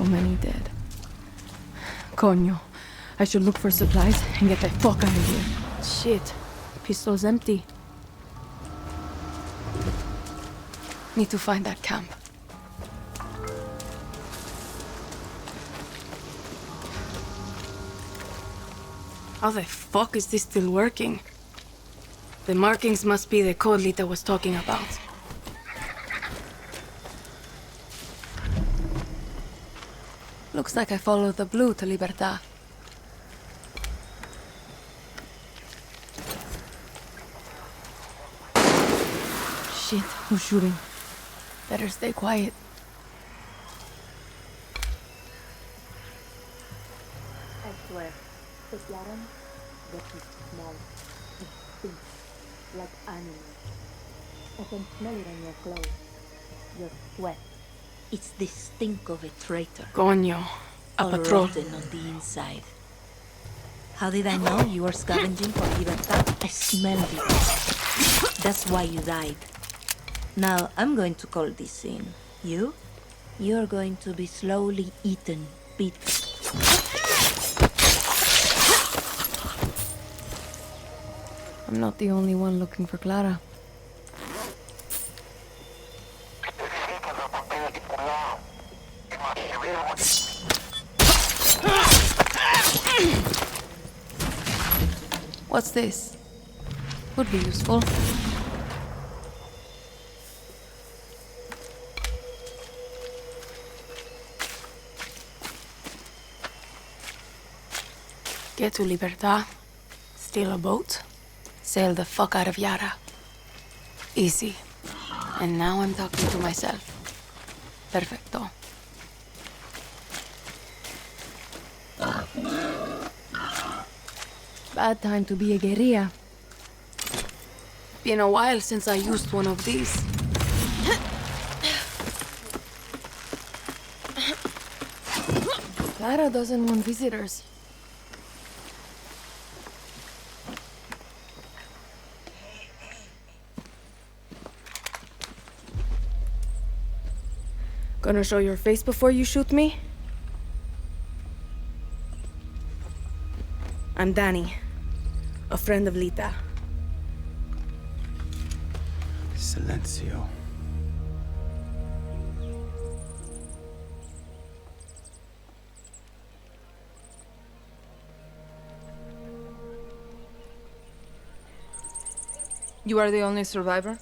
So many dead. Coño. I should look for supplies and get the fuck out of here. Shit. Pistol's empty. Need to find that camp. How the fuck is this still working? The markings must be the code Lita was talking about. Looks like I followed the blue to Libertad. Shit, who's shooting? Better stay quiet. I swear, the Yaran, that is small, it stinks like animals. I can smell it on your clothes, your sweat. It's the stink of a traitor. Coño, a All patrol. rotten on the inside. How did I know you were scavenging for Libertad? I smelled it. That's why you died. Now I'm going to call this in. You're going to be slowly eaten, beaten. I'm not the only one looking for Clara. What's this? Would be useful. Get to Libertad, steal a boat, sail the fuck out of Yara. Easy. And now I'm talking to myself. Perfecto. Bad time to be a guerrilla. Been a while since I used one of these. Clara doesn't want visitors. Gonna show your face before you shoot me? I'm Dani, a friend of Lita. Silencio. You are the only survivor?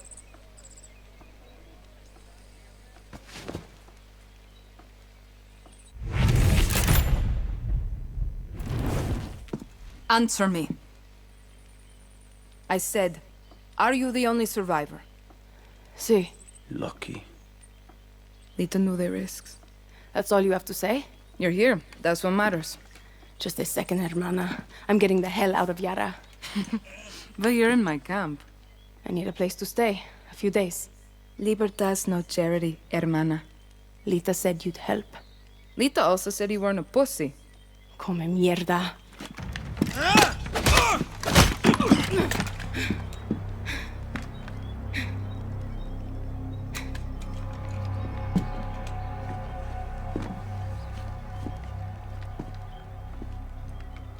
Answer me. I said, are you the only survivor? Si. Lucky. Lita knew the risks. That's all you have to say? You're here. That's what matters. Just a second, hermana. I'm getting the hell out of Yara. But you're in my camp. I need a place to stay. A few days. Libertad's no charity, hermana. Lita said you'd help. Lita also said you weren't a pussy. Come mierda.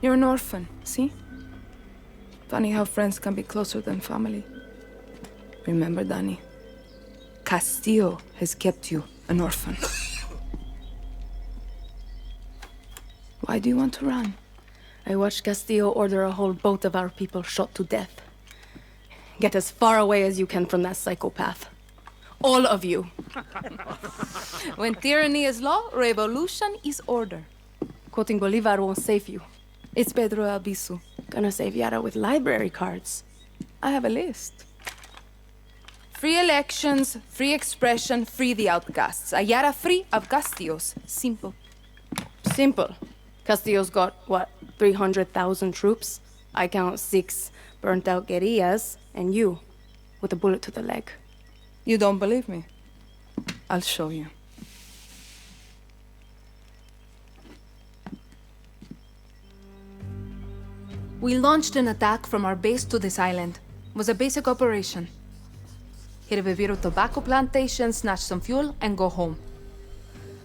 You're an orphan, see? Funny how friends can be closer than family. Remember, Dani, Castillo has kept you an orphan. Why do you want to run? I watched Castillo order a whole boat of our people shot to death. Get as far away as you can from that psychopath. All of you. When tyranny is law, revolution is order. Quoting Bolivar won't save you. It's Pedro Albizu. Gonna save Yara with library cards. I have a list. Free elections, free expression, free the outcasts. A Yara free of Castillos. Simple. Simple. Castillo's got, what, 300,000 troops? I count 6 burnt-out guerrillas, and you, with a bullet to the leg. You don't believe me? I'll show you. We launched an attack from our base to this island. It was a basic operation. Hit a Viviro tobacco plantation, snatch some fuel, and go home.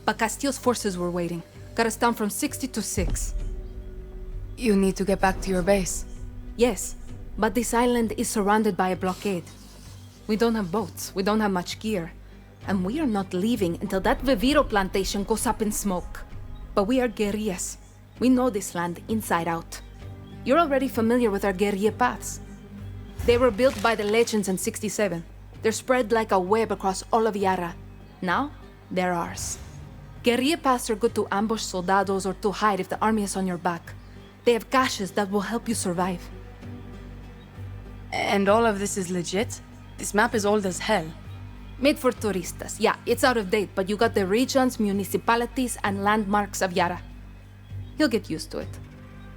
But Castillo's forces were waiting. Got us down from 60 to 6. You need to get back to your base. Yes, but this island is surrounded by a blockade. We don't have boats, we don't have much gear. And we are not leaving until that Viviro plantation goes up in smoke. But we are guerrillas. We know this land inside out. You're already familiar with our guerrilla paths. They were built by the legends in 67. They're spread like a web across all of Yara. Now, they're ours. Guerrilla paths are good to ambush soldados or to hide if the army is on your back. They have caches that will help you survive. And all of this is legit? This map is old as hell. Made for turistas. Yeah, it's out of date, but you got the regions, municipalities, and landmarks of Yara. You'll get used to it.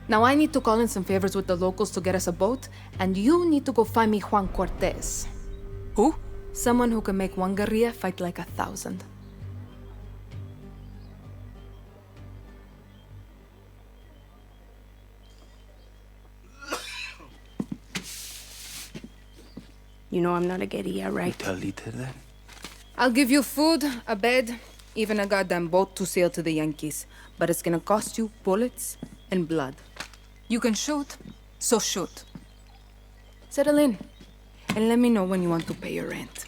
Now I need to call in some favors with the locals to get us a boat, and you need to go find me Juan Cortez. Who? Someone who can make one guerrilla fight like 1,000. You know I'm not a guerrilla, right? Tell Lita then. I'll give you food, a bed, even a goddamn boat to sail to the Yankees. But it's gonna cost you bullets and blood. You can shoot, so shoot. Settle in, and let me know when you want to pay your rent.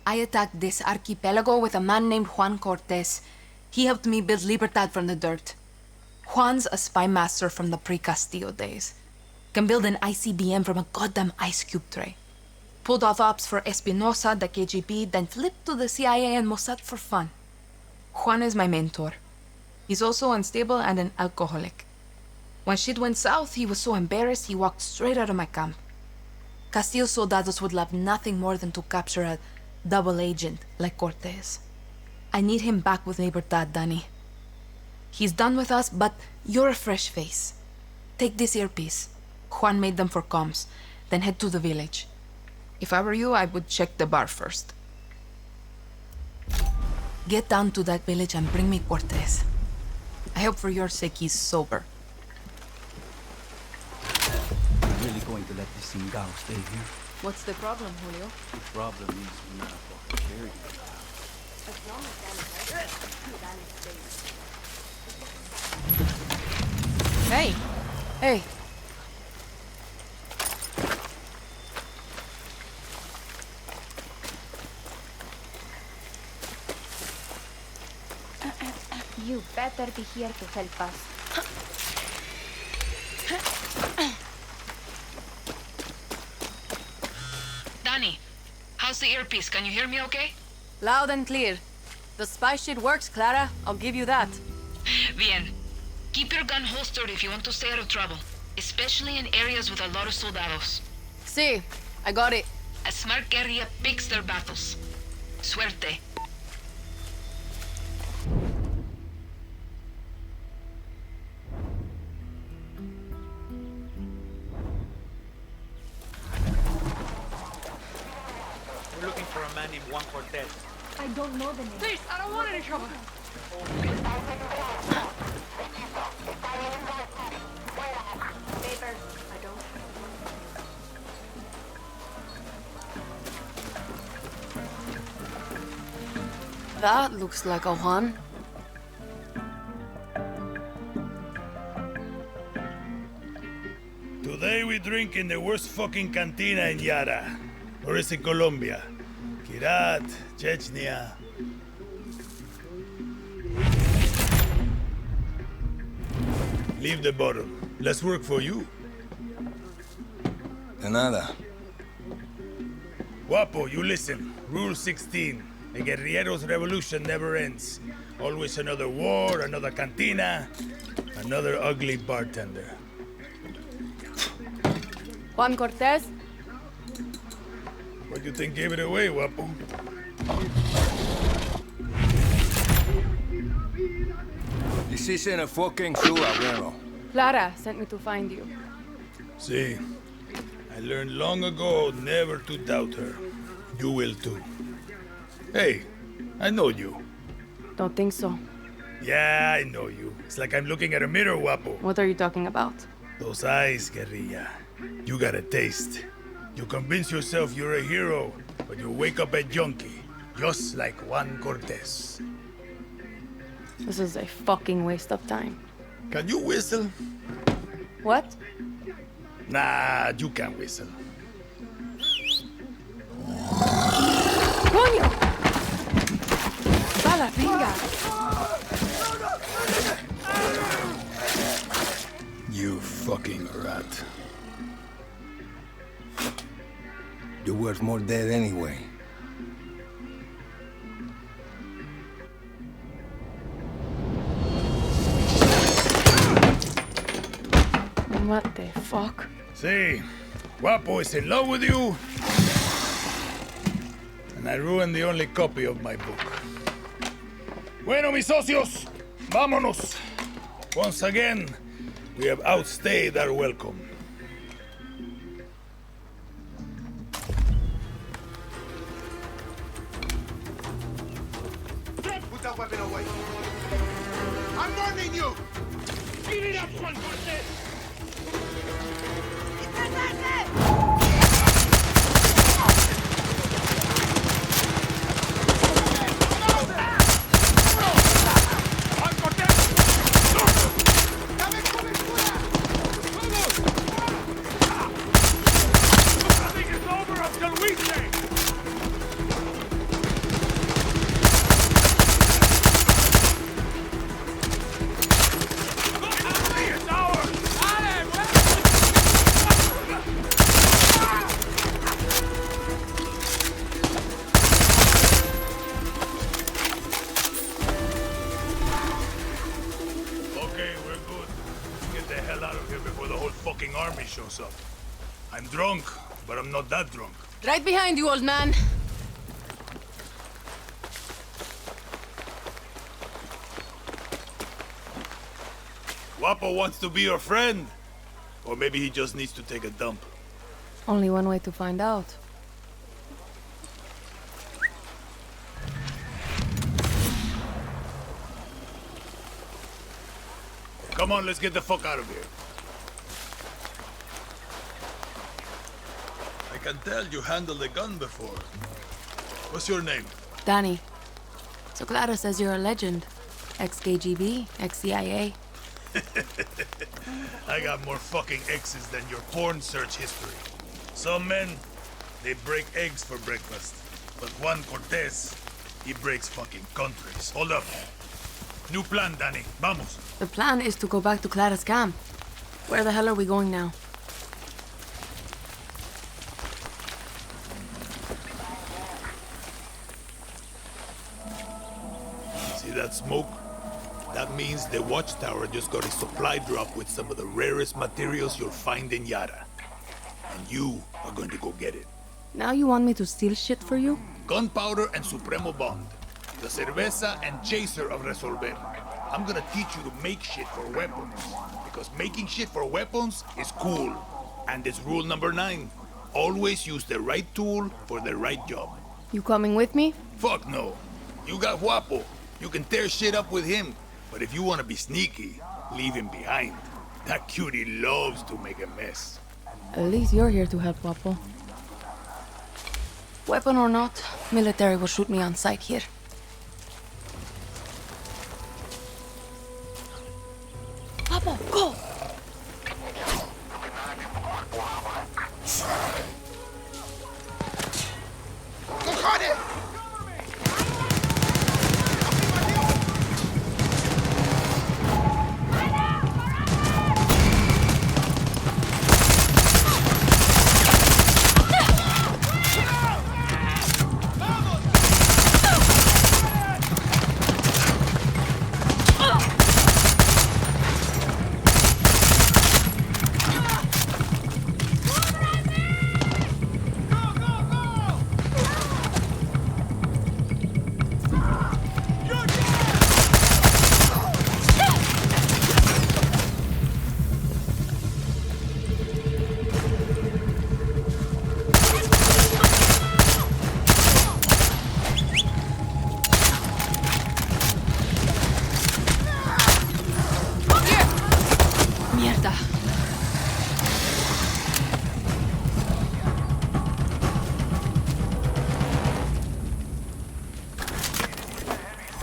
I attacked this archipelago with a man named Juan Cortez. He helped me build Libertad from the dirt. Juan's a spy master from the pre-Castillo days. Can build an ICBM from a goddamn ice cube tray. Pulled off ops for Espinosa, the KGB, then flipped to the CIA and Mossad for fun. Juan is my mentor. He's also unstable and an alcoholic. When shit went south, he was so embarrassed he walked straight out of my camp. Castillo's soldados would love nothing more than to capture a double agent like Cortez. I need him back with Libertad, Dani. He's done with us, but you're a fresh face. Take this earpiece. Juan made them for comms, then head to the village. If I were you, I would check the bar first. Get down to that village and bring me Cortez. I hope for your sake he's sober. I'm really going to let this Singao stay here. What's the problem, Julio? The problem is we're not about to carry it. Hey! Hey! You better be here to help us. Dani, how's the earpiece? Can you hear me okay? Loud and clear. The spy shit works, Clara. I'll give you that. Bien. Keep your gun holstered if you want to stay out of trouble, especially in areas with a lot of soldados. See, I got it. A smart guerrilla picks their battles. Suerte. We're looking for a man named Juan Cortez. I don't know the name. Please, I don't want any trouble. Papers. I don't. That looks like a Juan. Today we drink in the worst fucking cantina in Yara. Or is it Colombia? Kirat, Chechnya. Leave the bottle. Let's work for you. De nada. Guapo, you listen. Rule 16. The guerrilleros' revolution never ends. Always another war, another cantina, another ugly bartender. Juan Cortez? What do you think gave it away, Guapo? This isn't a fucking zoo, Abuelo. Clara sent me to find you. See, I learned long ago never to doubt her. You will too. Hey, I know you. Don't think so. Yeah, I know you. It's like I'm looking at a mirror, Guapo. What are you talking about? Those eyes, guerrilla. You got a taste. You convince yourself you're a hero, but you wake up a junkie, just like Juan Cortez. This is a fucking waste of time. Can you whistle? What? Nah, you can't whistle. ¡Coño! ¡Bala, venga! You fucking rat. You're worth more dead anyway. What the fuck? See, Guapo is in love with you, and I ruined the only copy of my book. Bueno, mis socios, vámonos. Once again, we have outstayed our welcome. Put that weapon away. I'm warning you! Give it up, Juan Cortez! Shows up. I'm drunk, but I'm not that drunk. Right behind you, old man. Guapo wants to be your friend. Or maybe he just needs to take a dump. Only one way to find out. Come on, let's get the fuck out of here. I can tell you handled a gun before. What's your name? Dani. So Clara says you're a legend. Ex-KGB, ex-CIA. I got more fucking X's than your porn search history. Some men, they break eggs for breakfast. But Juan Cortez, he breaks fucking countries. Hold up. New plan, Dani. Vamos. The plan is to go back to Clara's camp. Where the hell are we going now? See that smoke? That means the watchtower just got a supply drop with some of the rarest materials you'll find in Yara. And you are going to go get it. Now you want me to steal shit for you? Gunpowder and Supremo Bond. The cerveza and chaser of Resolver. I'm gonna teach you to make shit for weapons. Because making shit for weapons is cool. And it's rule number 9. Always use the right tool for the right job. You coming with me? Fuck no. You got Guapo. You can tear shit up with him. But if you want to be sneaky, leave him behind. That cutie loves to make a mess. At least you're here to help, Guapo. Weapon or not, military will shoot me on sight here. Guapo, go!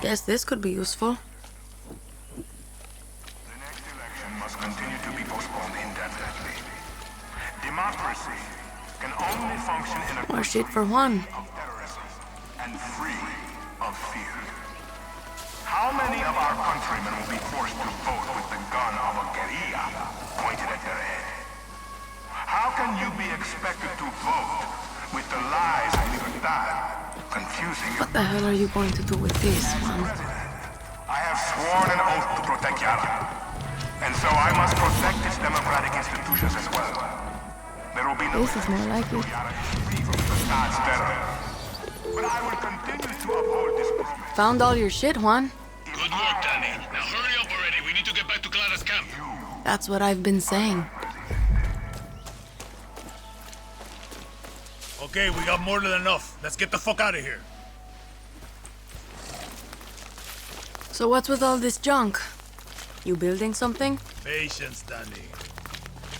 Guess this could be useful. The next election must continue to be postponed indefinitely. Democracy can only function in a More shit for Juan. of terrorism and free of fear. How many of our countrymen will be forced to vote with the gun of a guerrilla pointed at their head? How can you be expected to vote with the lies of libertad confusing you? What the hell are you going to do with this, Juan? I have sworn an oath to protect Yara. And so I must protect its democratic institutions as well. There will be no This is more like it. Yara is free from Libertad's terror. But I will continue to uphold this promise. Found all your shit, Juan? Good work, Dani. Now hurry up already. We need to get back to Clara's camp. That's what I've been saying. Okay, we got more than enough. Let's get the fuck out of here. So what's with all this junk? You building something? Patience, Dani.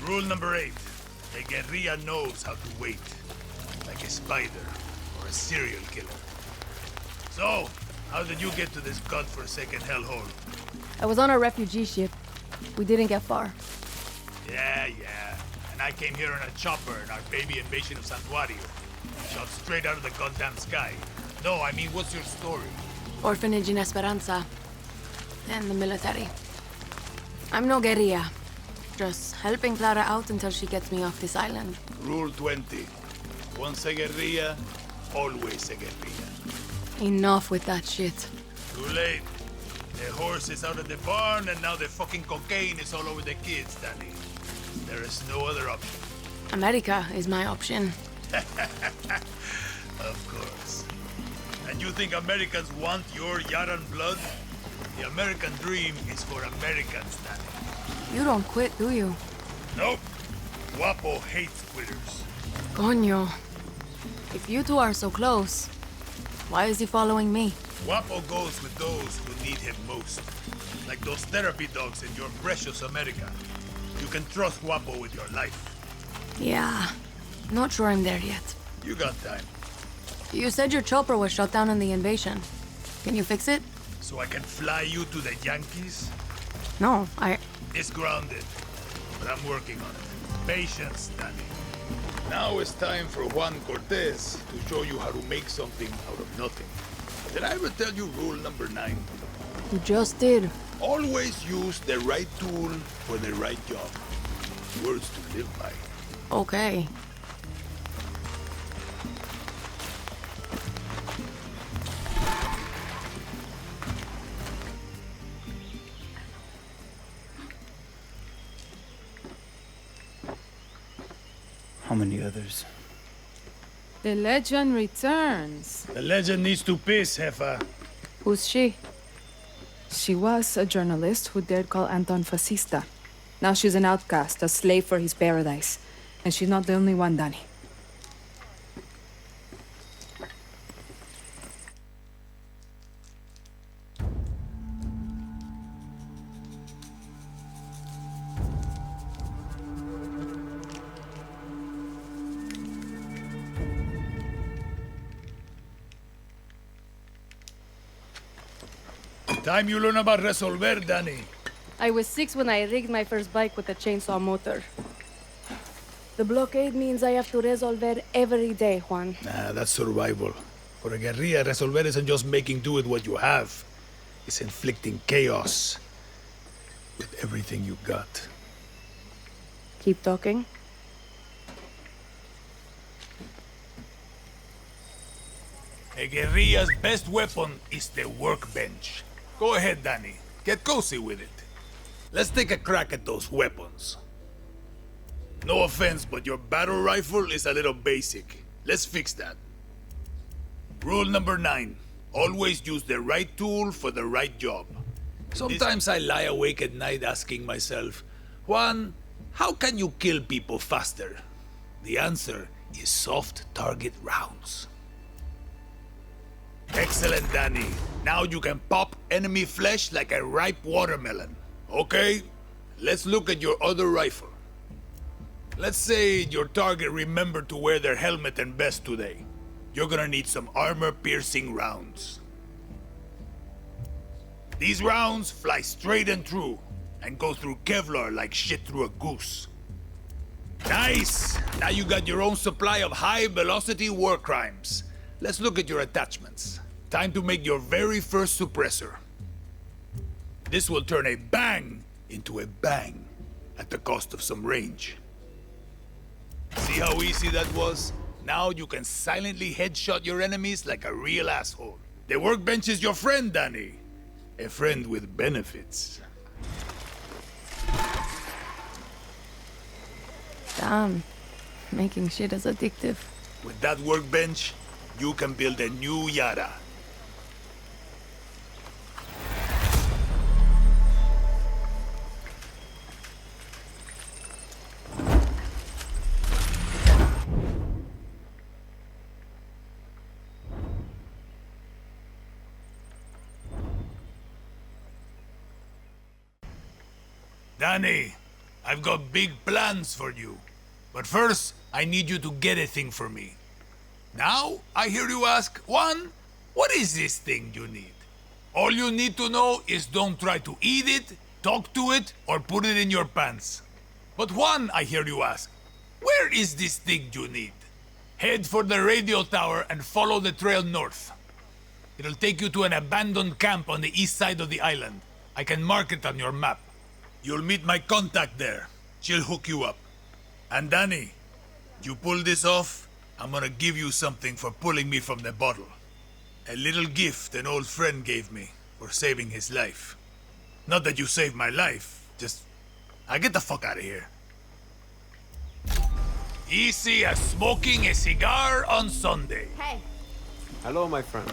Rule number 8. A guerrilla knows how to wait. Like a spider or a serial killer. So, how did you get to this godforsaken hellhole? I was on a refugee ship. We didn't get far. Yeah. And I came here in a chopper in our baby invasion of Santuario. Shot straight out of the goddamn sky. No, I mean, what's your story? Orphanage in Esperanza. And the military. I'm no guerrilla. Just helping Clara out until she gets me off this island. Rule 20. Once a guerrilla, always a guerrilla. Enough with that shit. Too late. The horse is out of the barn, and now the fucking cocaine is all over the kids, Dani. There is no other option. America is my option. Of course. And you think Americans want your Yaran blood? The American dream is for Americans, Dani. You don't quit, do you? Nope. Guapo hates quitters. Coño. If you two are so close, why is he following me? Guapo goes with those who need him most. Like those therapy dogs in your precious America. You can trust Guapo with your life. Yeah. Not sure I'm there yet. You got time. You said your chopper was shot down in the invasion. Can you fix it? So I can fly you to the Yankees? No, It's grounded, but I'm working on it. Patience, Dani. Now it's time for Juan Cortez to show you how to make something out of nothing. Did I ever tell you rule number 9? You just did. Always use the right tool for the right job. Words to live by. Okay. How many others? The legend returns. The legend needs to piss, Jefa. Who's she? She was a journalist who dared call Anton fascista. Now she's an outcast, a slave for his paradise. And she's not the only one, Dani. Time you learn about Resolver, Dani. I was 6 when I rigged my first bike with a chainsaw motor. The blockade means I have to resolver every day, Juan. Nah, that's survival. For a guerrilla, Resolver isn't just making do with what you have. It's inflicting chaos with everything you got. Keep talking. A guerrilla's best weapon is the workbench. Go ahead, Dani. Get cozy with it. Let's take a crack at those weapons. No offense, but your battle rifle is a little basic. Let's fix that. Rule number 9. Always use the right tool for the right job. Sometimes I lie awake at night asking myself, Juan, how can you kill people faster? The answer is soft target rounds. Excellent, Dani. Now you can pop enemy flesh like a ripe watermelon. Okay, let's look at your other rifle. Let's say your target remembered to wear their helmet and vest today. You're gonna need some armor-piercing rounds. These rounds fly straight and true, and go through Kevlar like shit through a goose. Nice! Now you got your own supply of high-velocity war crimes. Let's look at your attachments. Time to make your very first suppressor. This will turn a bang into a bang, at the cost of some range. See how easy that was? Now you can silently headshot your enemies like a real asshole. The workbench is your friend, Dani. A friend with benefits. Damn. Making shit is addictive. With that workbench, you can build a new Yara. Dani, I've got big plans for you. But first, I need you to get a thing for me. Now, I hear you ask, Juan, what is this thing you need? All you need to know is don't try to eat it, talk to it, or put it in your pants. But Juan, I hear you ask, where is this thing you need? Head for the radio tower and follow the trail north. It'll take you to an abandoned camp on the east side of the island. I can mark it on your map. You'll meet my contact there. She'll hook you up. And Dani, you pull this off, I'm gonna give you something for pulling me from the bottle. A little gift an old friend gave me for saving his life. Not that you saved my life, just... I get the fuck out of here. Easy as smoking a cigar on Sunday. Hey, Hello, my friend.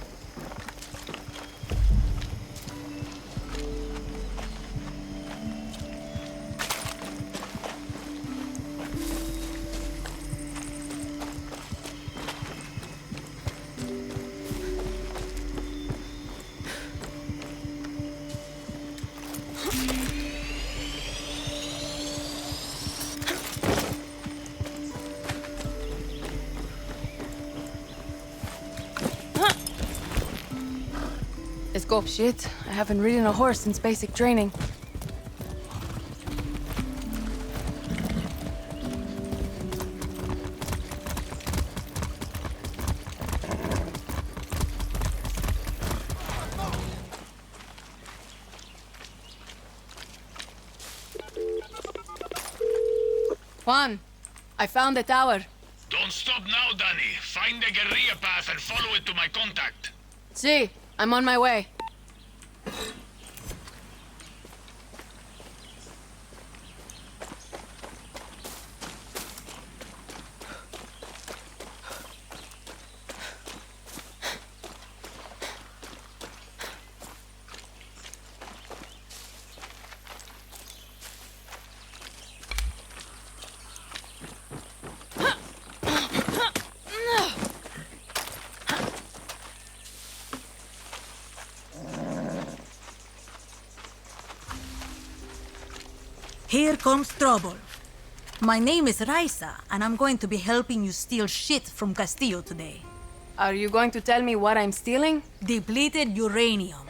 Let's go. Shit, I haven't ridden a horse since basic training. Juan, I found the tower. Don't stop now, Dani. Find the guerrilla path and follow it to my contact. See, I'm on my way. Here comes trouble. My name is Raisa, and I'm going to be helping you steal shit from Castillo today. Are you going to tell me what I'm stealing? Depleted uranium.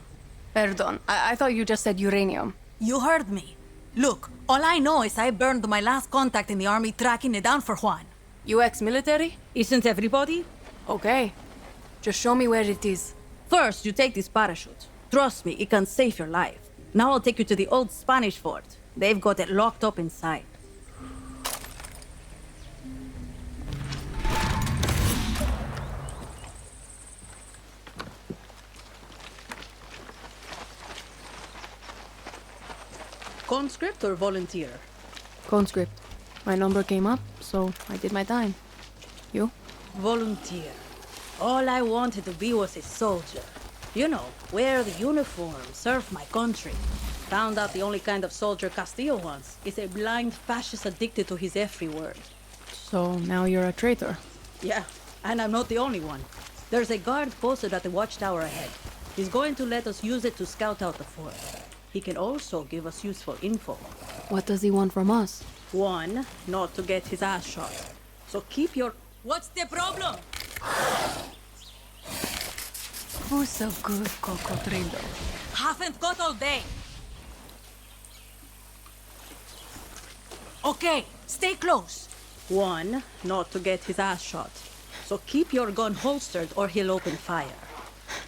Perdón, I thought you just said uranium. You heard me. Look, all I know is I burned my last contact in the army tracking it down for Juan. You ex-military? Isn't everybody? Okay. Just show me where it is. First, you take this parachute. Trust me, it can save your life. Now I'll take you to the old Spanish fort. They've got it locked up inside. Conscript or volunteer? Conscript. My number came up, so I did my time. You? Volunteer. All I wanted to be was a soldier. You know, wear the uniform, serve my country. Found out the only kind of soldier Castillo wants is a blind fascist addicted to his every word. So now you're a traitor. Yeah, and I'm not the only one. There's a guard posted at the watchtower ahead. He's going to let us use it to scout out the fort. He can also give us useful info. What does he want from us? One, not to get his ass shot. So keep your... What's the problem? Who's so good, cocodrilo? Haven't got all day. Okay, stay close. One, not to get his ass shot. So keep your gun holstered or he'll open fire.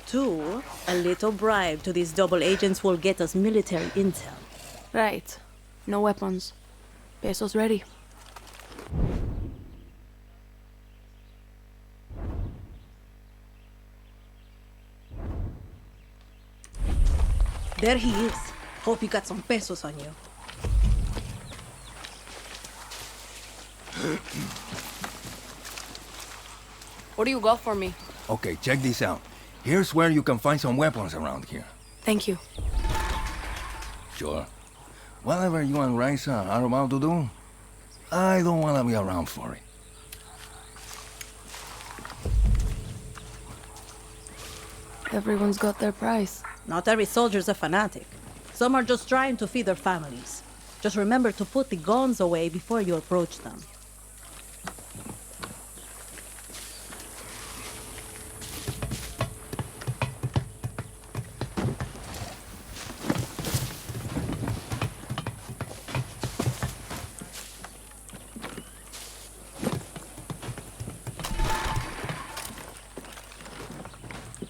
Two, a little bribe to these double agents will get us military intel. Right. No weapons. Pesos ready. There he is. Hope you got some pesos on you. What do you got for me? Okay, check this out. Here's where you can find some weapons around here. Thank you. Sure. Whatever you and Raisa are about to do, I don't want to be around for it. Everyone's got their price. Not every soldier's a fanatic. Some are just trying to feed their families. Just remember to put the guns away before you approach them.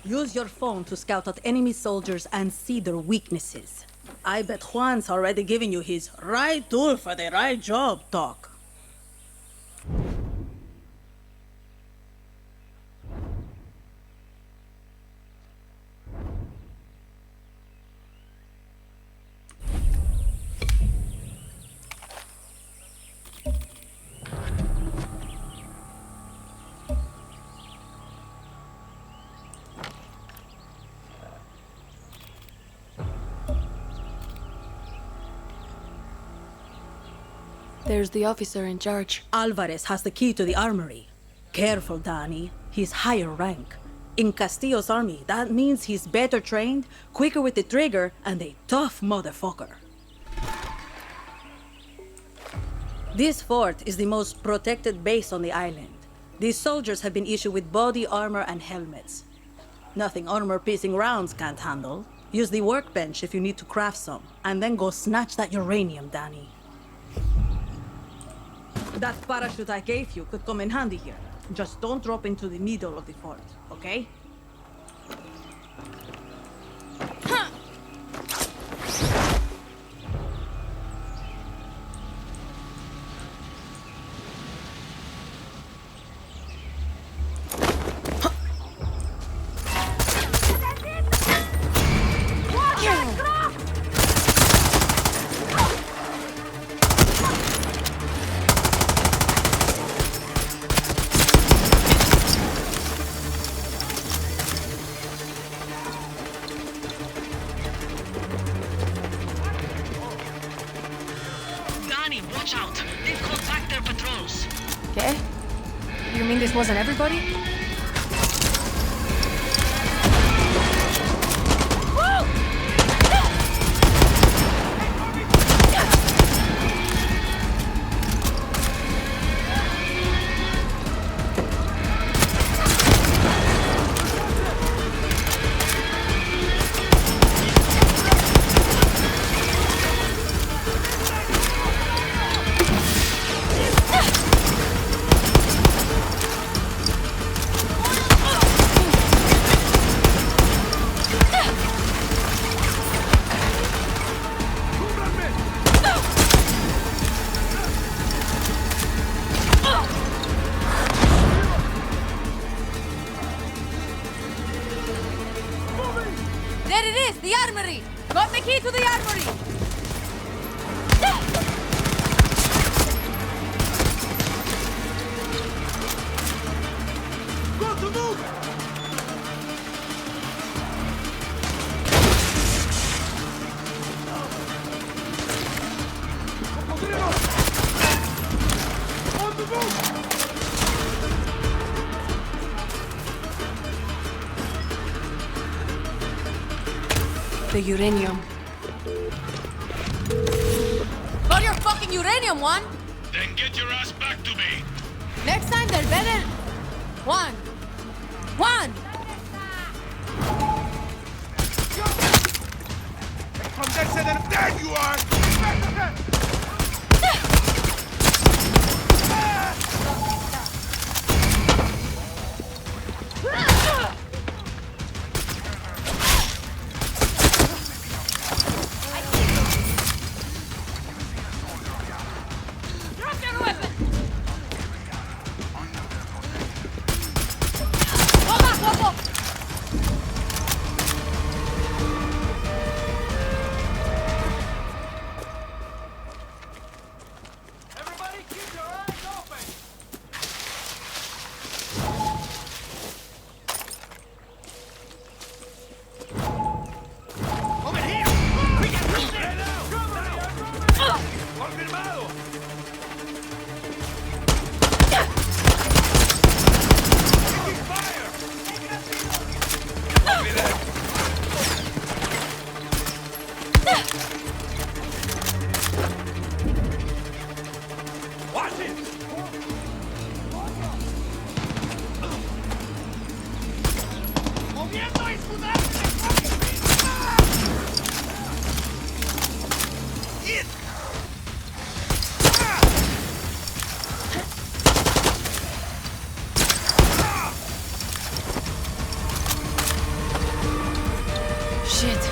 Use your phone to scout out enemy soldiers and see their weaknesses. I bet Juan's already giving you his right tool for the right job talk. There's the officer in charge. Alvarez has the key to the armory. Careful, Dani. He's higher rank. In Castillo's army, that means he's better trained, quicker with the trigger, and a tough motherfucker. This fort is the most protected base on the island. These soldiers have been issued with body armor and helmets. Nothing armor-piercing rounds can't handle. Use the workbench if you need to craft some, and then go snatch that uranium, Dani. That parachute I gave you could come in handy here. Just don't drop into the middle of the fort, okay? Watch out! They've called back their patrols. Okay? You mean this wasn't everybody? There it is, the armory! Got the key to the armory! Go to move! On the move! The uranium. Got your fucking uranium, Juan! Then get your ass back to me. Next time they're better... Juan! Juan! There you are! Drop your weapon! Go back, Guapo! Shit.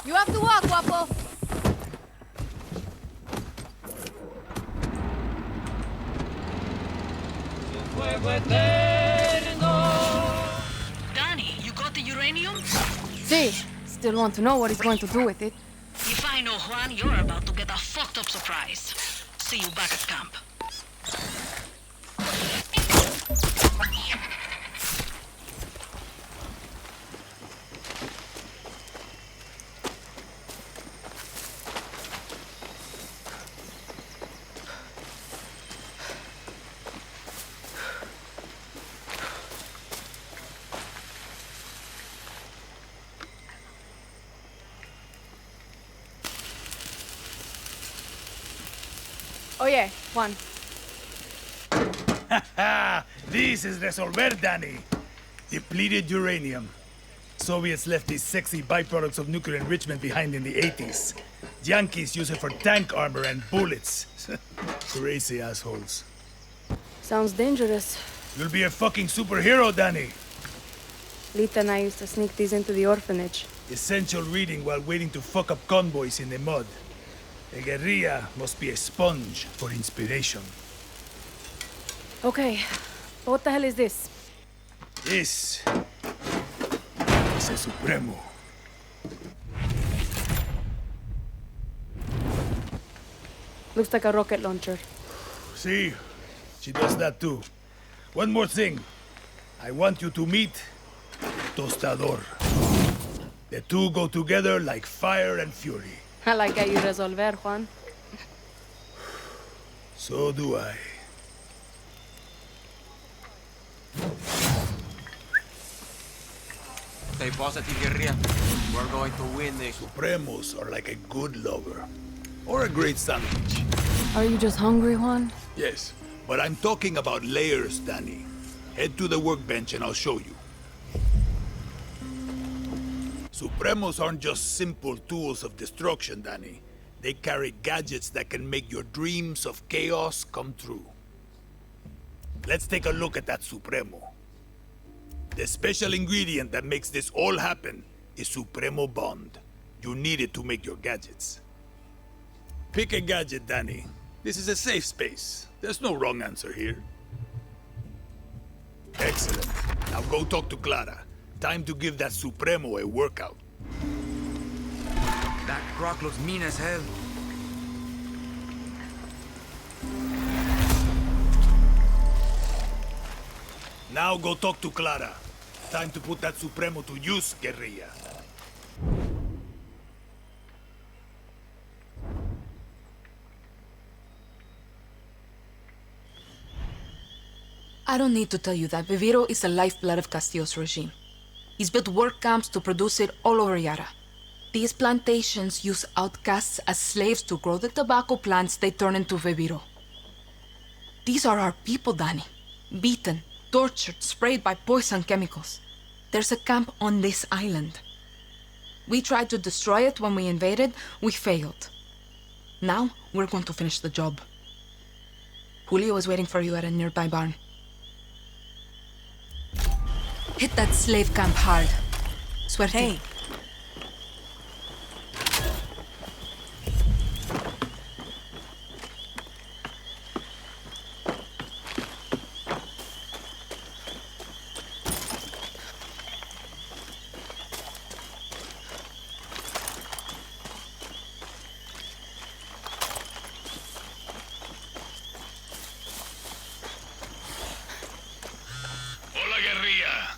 You have to walk, Guapo! Dani, you got the uranium? See, still want to know what he's going to do with it. If I know Juan, you're about to get a fucked up surprise. See you back at camp. Oh yeah, Juan. This is Resolver, Dani. Depleted uranium. Soviets left these sexy byproducts of nuclear enrichment behind in the 80s. Yankees use it for tank armor and bullets. Crazy assholes. Sounds dangerous. You'll be a fucking superhero, Dani. Lita and I used to sneak these into the orphanage. Essential reading while waiting to fuck up convoys in the mud. A guerrilla must be a sponge for inspiration. Okay, what the hell is this? This is a Supremo. Looks like a rocket launcher. See, she does that too. One more thing. I want you to meet Tostador. The two go together like fire and fury. I like how you resolver, Juan. So do I. Stay positive, guerrilla. We're going to win this. Supremos are like a good lover. Or a great sandwich. Are you just hungry, Juan? Yes, but I'm talking about layers, Dani. Head to the workbench and I'll show you. Supremos aren't just simple tools of destruction, Dani. They carry gadgets that can make your dreams of chaos come true. Let's take a look at that Supremo. The special ingredient that makes this all happen is Supremo Bond. You need it to make your gadgets. Pick a gadget, Dani. This is a safe space. There's no wrong answer here. Excellent. Now go talk to Clara. Time to give that Supremo a workout. That croc looks mean as hell. Now go talk to Clara. Time to put that Supremo to use, guerrilla. I don't need to tell you that Viviro is the lifeblood of Castillo's regime. He's built work camps to produce it all over Yara. These plantations use outcasts as slaves to grow the tobacco plants they turn into Viviro. These are our people, Dani. Beaten, tortured, sprayed by poison chemicals. There's a camp on this island. We tried to destroy it when we invaded. We failed. Now, we're going to finish the job. Julio is waiting for you at a nearby barn. Hit that slave camp hard. Suerte. Hey. Hola, guerrilla.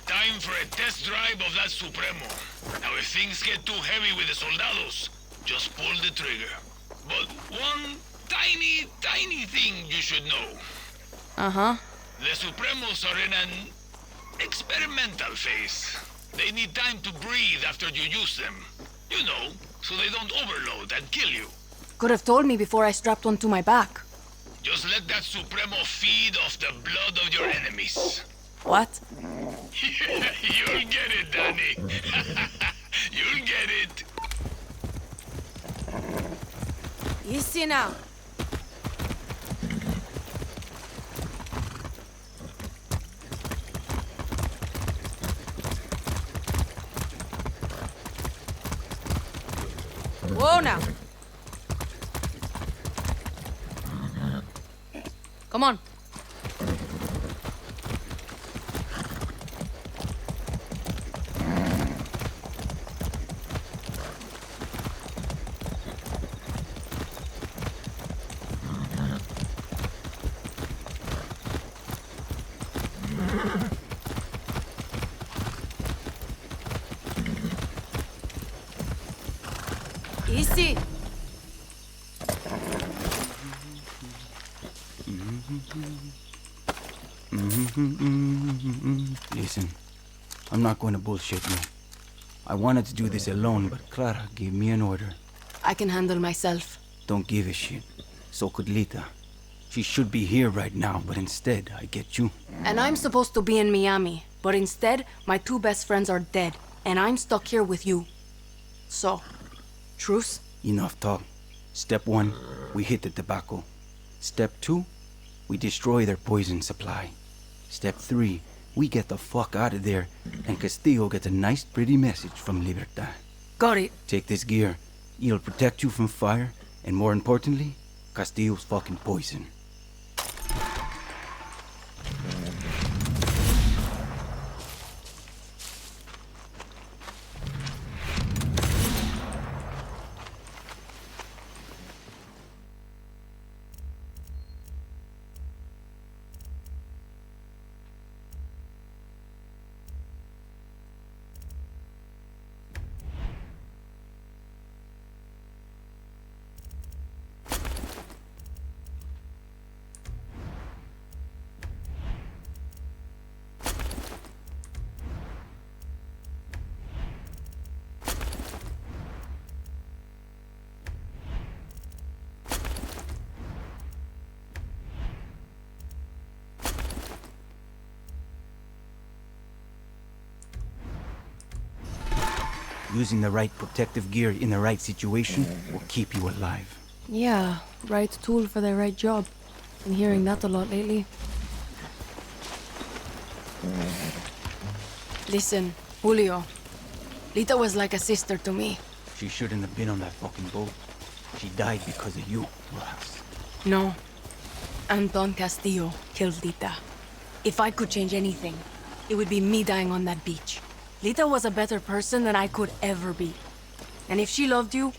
Time for a test drive of that Supremo. Now, if things get too heavy with the soldados, just pull the trigger. But one tiny thing you should know. Uh-huh. The Supremos are in an experimental phase. They need time to breathe after you use them. You know, so they don't overload and kill you. Could have told me before I strapped one to my back. Just let that Supremo feed off the blood of your enemies. What? You'll get it, Dani. You'll get it. Easy now. Whoa now. Come on. Easy. Listen, I'm not going to bullshit you. I wanted to do this alone, but Clara gave me an order. I can handle myself. Don't give a shit. So could Lita. She should be here right now, but instead, I get you. And I'm supposed to be in Miami, but instead, my two best friends are dead, and I'm stuck here with you. So, truce? Enough talk. Step 1, we hit the tobacco. Step 2, we destroy their poison supply. Step 3, we get the fuck out of there, and Castillo gets a nice pretty message from Libertad. Got it. Take this gear. It'll protect you from fire, and more importantly, Castillo's fucking poison. Using the right protective gear in the right situation will keep you alive. Yeah, right tool for the right job. Been hearing that a lot lately. Listen, Julio. Lita was like a sister to me. She shouldn't have been on that fucking boat. She died because of you, Rojas. No. Anton Castillo killed Lita. If I could change anything, it would be me dying on that beach. Lita was a better person than I could ever be. And if she loved you,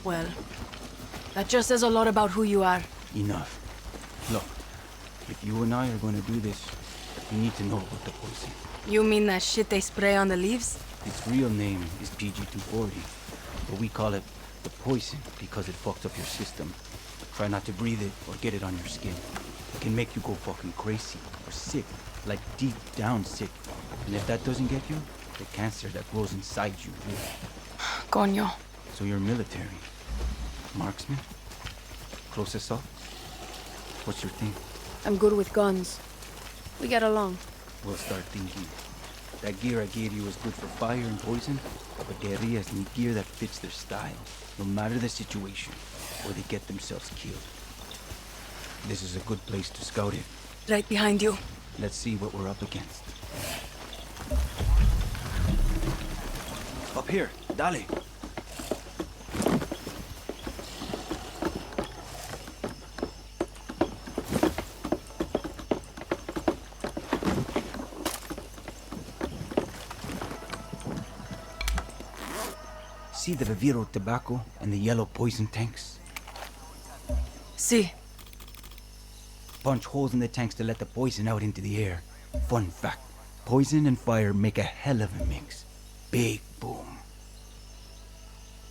well, that just says a lot about who you are. Enough. Look, if you and I are going to do this, you need to know about the poison. You mean that shit they spray on the leaves? Its real name is PG-240, but we call it the poison because it fucks up your system. Try not to breathe it or get it on your skin. It can make you go fucking crazy or sick, like deep down sick. And if that doesn't get you, the cancer that grows inside you will. Coño. So you're military. Marksman? Close assault? What's your thing? I'm good with guns. We get along. We'll start thinking. That gear I gave you is good for fire and poison? But guerrillas need gear that fits their style, no matter the situation, or they get themselves killed. This is a good place to scout it. Right behind you. Let's see what we're up against. Up here, dale. See the Viviro tobacco and the yellow poison tanks? See. Punch holes in the tanks to let the poison out into the air. Fun fact, poison and fire make a hell of a mix. Big boom.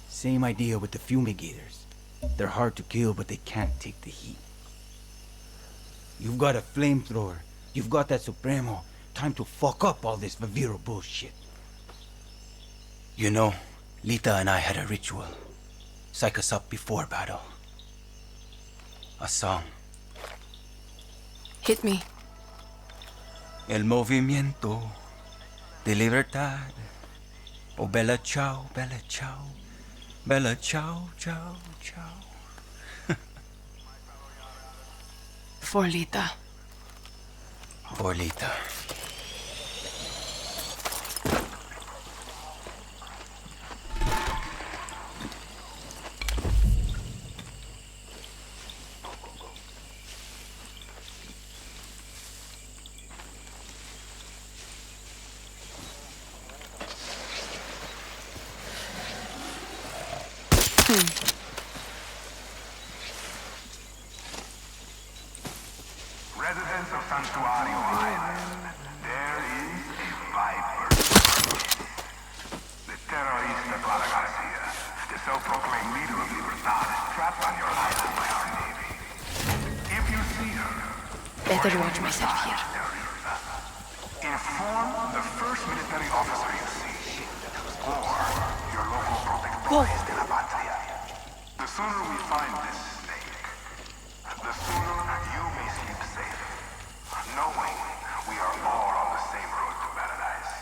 Same idea with the fumigators. They're hard to kill, but they can't take the heat. You've got a flamethrower. You've got that Supremo. Time to fuck up all this Viviro bullshit. You know, Lita and I had a ritual. Psych us up before battle. A song. Hit me. El movimiento de libertad. Oh, bella ciao, bella ciao. Bella ciao, ciao, ciao. For Lita. For Lita. Residents of Santuario Island, there is a viper. The terrorista Clara Garcia, the self-proclaimed leader of Libertad, is trapped on your island by our navy. If you see her, Better watch myself here. inform the first military officer you see, or your local protectores de la patria. The sooner we find this snake, the sooner you may sleep safe, knowing we are all on the same road to paradise.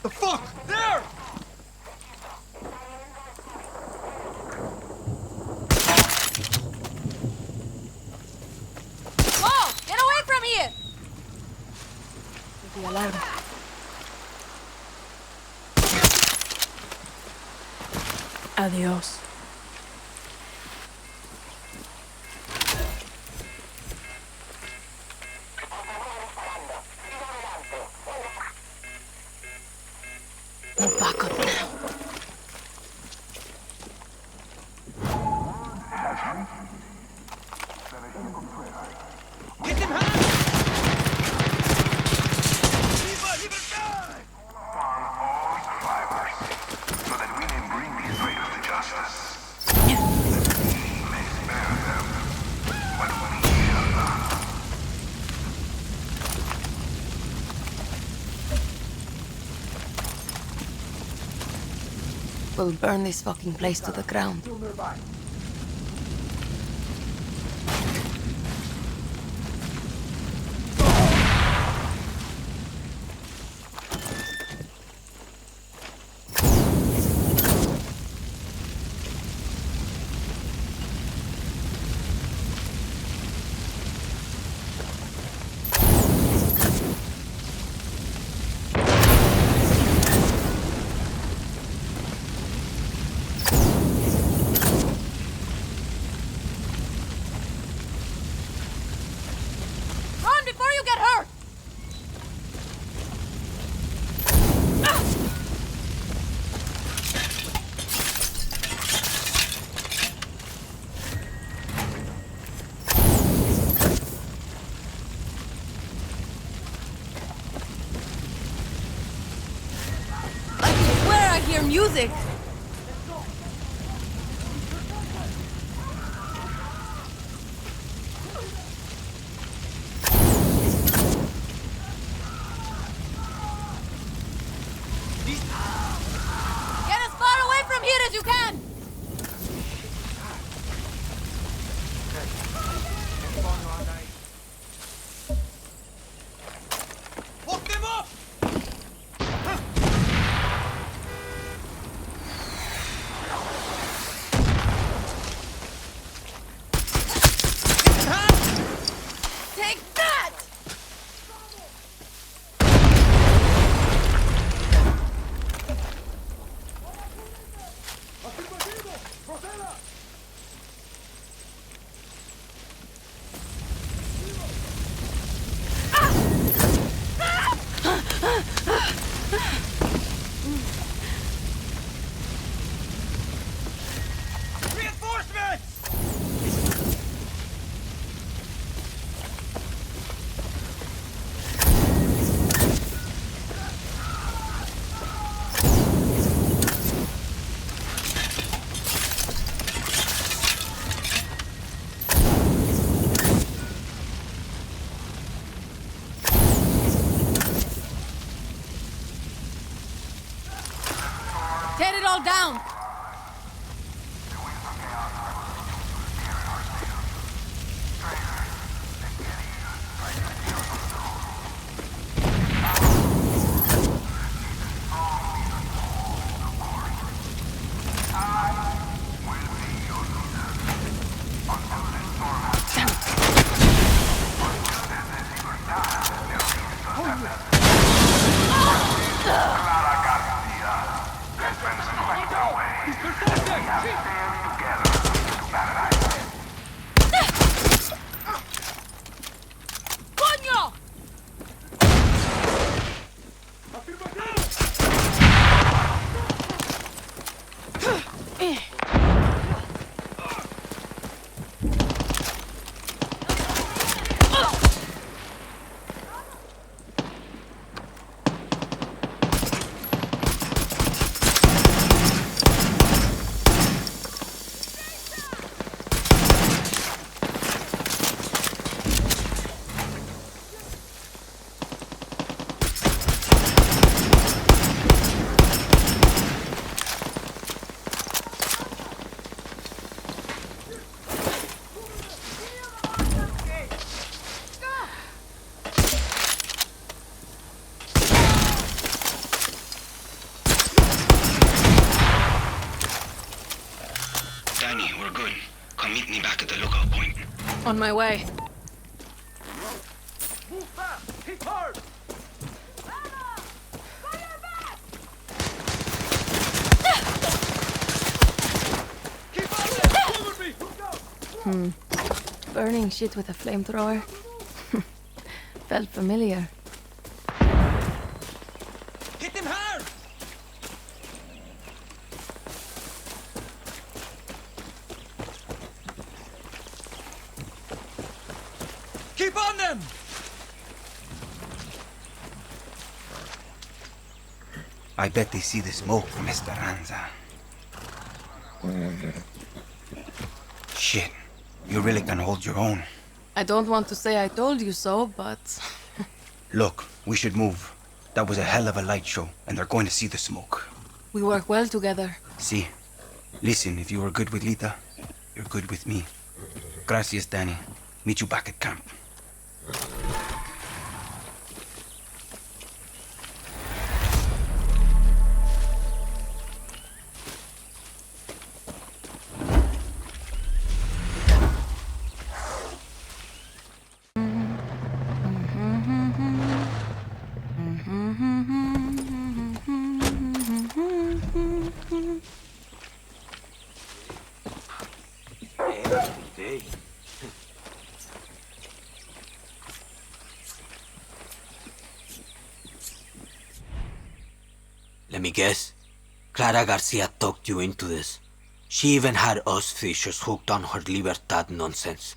The fuck? There! Whoa! Get away from here! The alarm. Adios. No backup now. Get them hands! All survivors, so that we may bring these traitors to justice. We may spare them, but we shall not. We'll burn this fucking place to the ground. music! Get as far away from here as you can! Hook them up! Take that! Reinforcements! Tear it all down! ¡Coño! Dani, we're good. Come meet me back at the lookout point. On my way. Move fast! Hit hard! Keep on there! Cover me! Burning shit with a flamethrower. Felt familiar. Hit them hard! Keep on them! I bet they see the smoke from Esperanza. Shit. You really can hold your own. I don't want to say I told you so, but... Look, we should move. That was a hell of a light show, and they're going to see the smoke. we work well together. See. Listen, if you are good with Lita, you're good with me. Gracias, Dani. Meet you back at camp. Let me guess. Clara Garcia talked you into this. She even had us fishers hooked on her Libertad nonsense.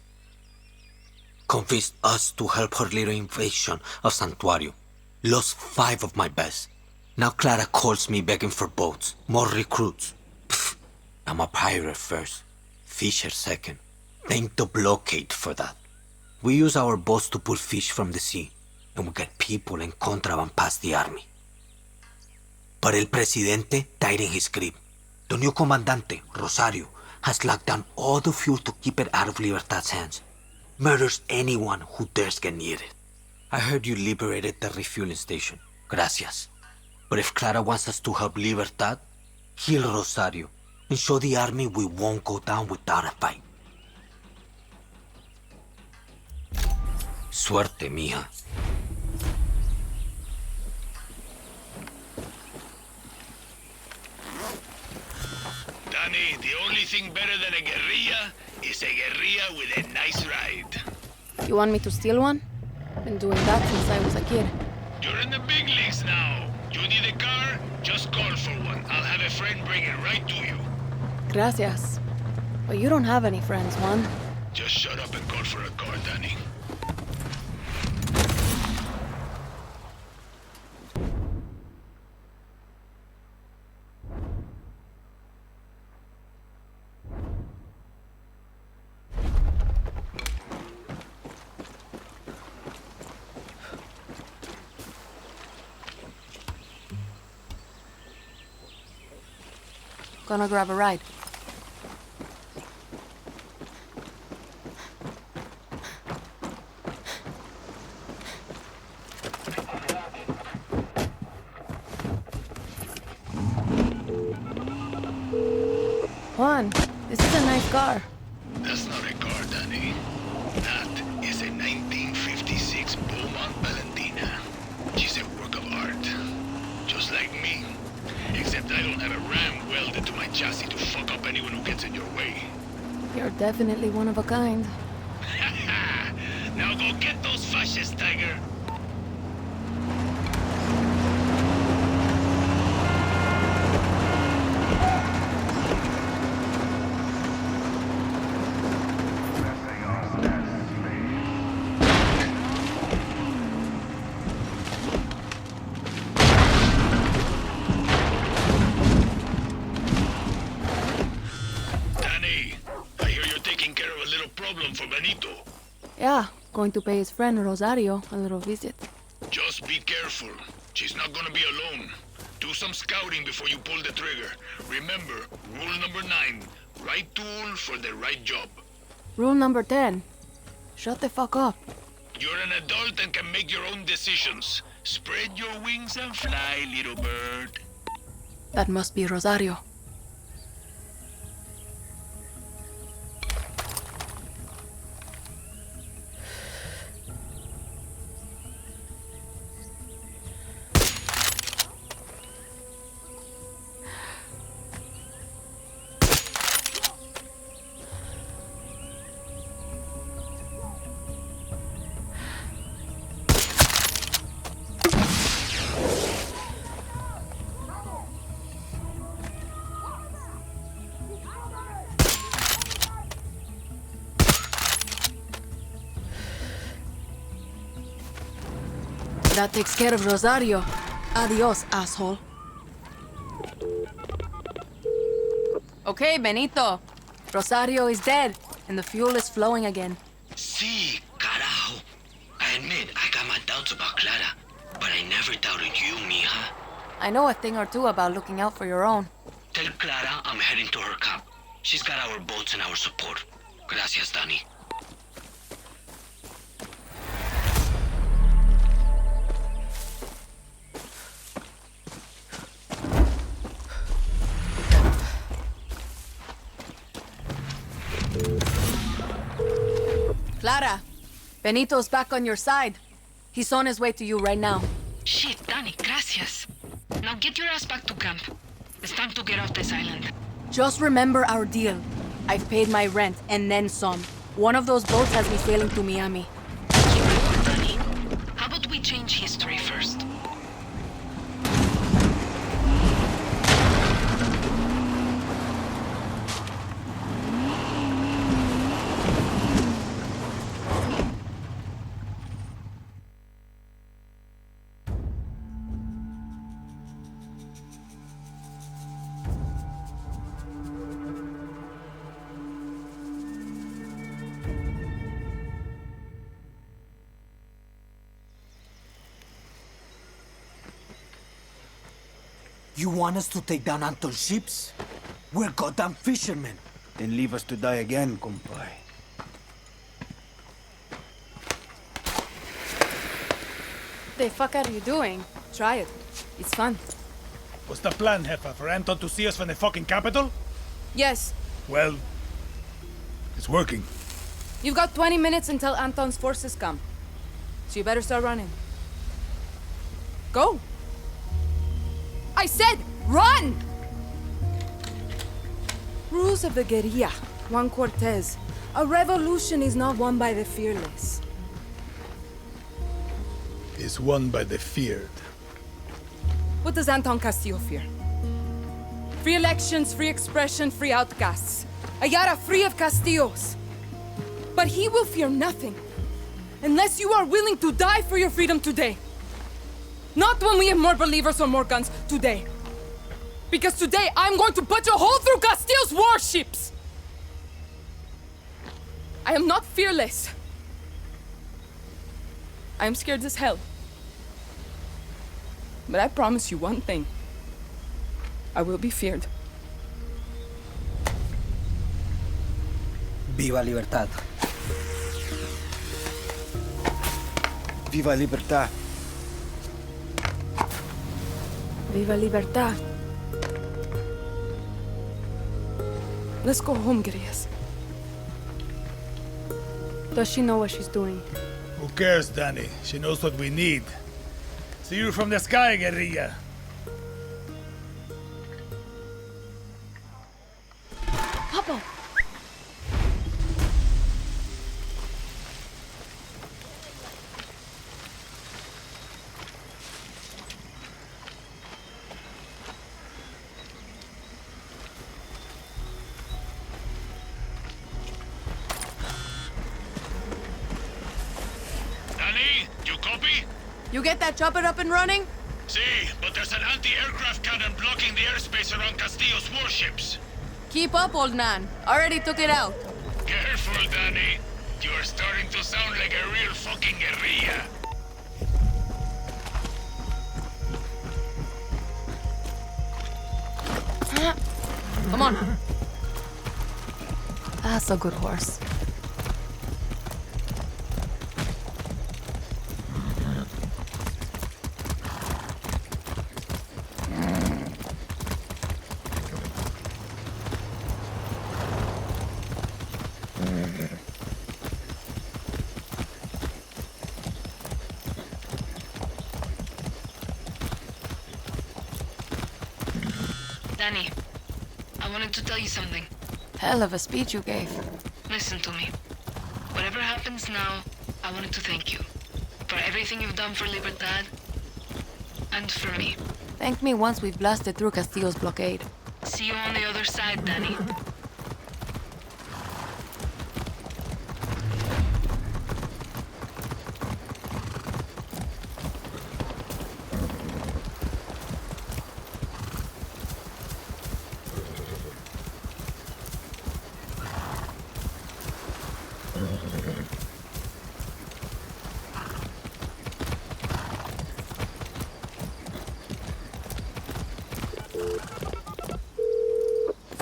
Convinced us to help her little invasion of Santuario. Lost 5 of my best. Now Clara calls me begging for boats, more recruits. Pfft, I'm a pirate first, fisher second. Thank the blockade for that. We use our boats to pull fish from the sea, and we get people and contraband past the army. But El Presidente died in his grip. The new Comandante, Rosario, has locked down all the fuel to keep it out of Libertad's hands. Murders anyone who dares get near it. I heard you liberated the refueling station. Gracias. But if Clara wants us to help Libertad, kill Rosario and show the army we won't go down without a fight. Suerte, mija. Dani, the only thing better than a guerrilla is a guerrilla with a nice ride. You want me to steal one? Been doing that since I was a kid. You're in the big leagues now. You need a car? Just call for one. I'll have a friend bring it right to you. Gracias. But you don't have any friends, Juan. Just shut up and call for a car, Dani. Gonna grab a ride. Juan, this is a nice car. That's not a car, Dani. That is a 1956 Beaumont Valentina. She's a work of art. Just like me. Except I don't have a ram welded to my chassis to fuck up anyone who gets in your way. You're definitely one of a kind. Now go get those fascists, Tiger. Yeah, going to pay his friend Rosario a little visit. Just be careful. She's not gonna be alone. Do some scouting before you pull the trigger. Remember, rule number 9. Right tool for the right job. Rule number 10. Shut the fuck up. You're an adult and can make your own decisions. Spread your wings and fly, little bird. That must be Rosario. That takes care of Rosario. Adios, asshole. Okay, Benito. Rosario is dead, and the fuel is flowing again. Sí, carajo. I admit, I got my doubts about Clara, but I never doubted you, mija. I know a thing or two about looking out for your own. Tell Clara I'm heading to her camp. She's got our boats and our support. Gracias, Dani. Clara, Benito's back on your side. He's on his way to you right now. Shit, Dani, gracias. Now get your ass back to camp. It's time to get off this island. Just remember our deal. I've paid my rent and then some. One of those boats has me sailing to Miami. You know what, Dani? How about we change history first? You want us to take down Anton's ships? We're goddamn fishermen. Then leave us to die again, compay. The fuck are you doing? Try it. It's fun. What's the plan, Jefa? For Anton to see us from the fucking capital? Yes. Well, it's working. You've got 20 minutes until Anton's forces come. So you better start running. Go! I said, run! Rules of the guerrilla, Juan Cortez. A revolution is not won by the fearless. Is won by the feared. What does Anton Castillo fear? Free elections, free expression, free outcasts. Ayala free of Castillos. But he will fear nothing. Unless you are willing to die for your freedom today. Not when we have more believers or more guns, today. Because today I'm going to put a hole through Castillo's warships! I am not fearless. I am scared as hell. But I promise you one thing. I will be feared. Viva Libertad. Viva Libertad. Viva Libertad. Let's go home, guerrillas. Does she know what she's doing? Who cares, Dani? She knows what we need. See you from the sky, guerrilla. Papa! Dani, you copy? You get that chopper up and running? See, but there's an anti-aircraft cannon blocking the airspace around Castillo's warships. Keep up, old man. Already took it out. Careful, Dani. You're starting to sound like a real fucking guerrilla. Come on. That's a good horse. Dani, I wanted to tell you something. Hell of a speech you gave. Listen to me. Whatever happens now, I wanted to thank you. For everything you've done for Libertad. And for me. Thank me once we've blasted through Castillo's blockade. See you on the other side, Dani.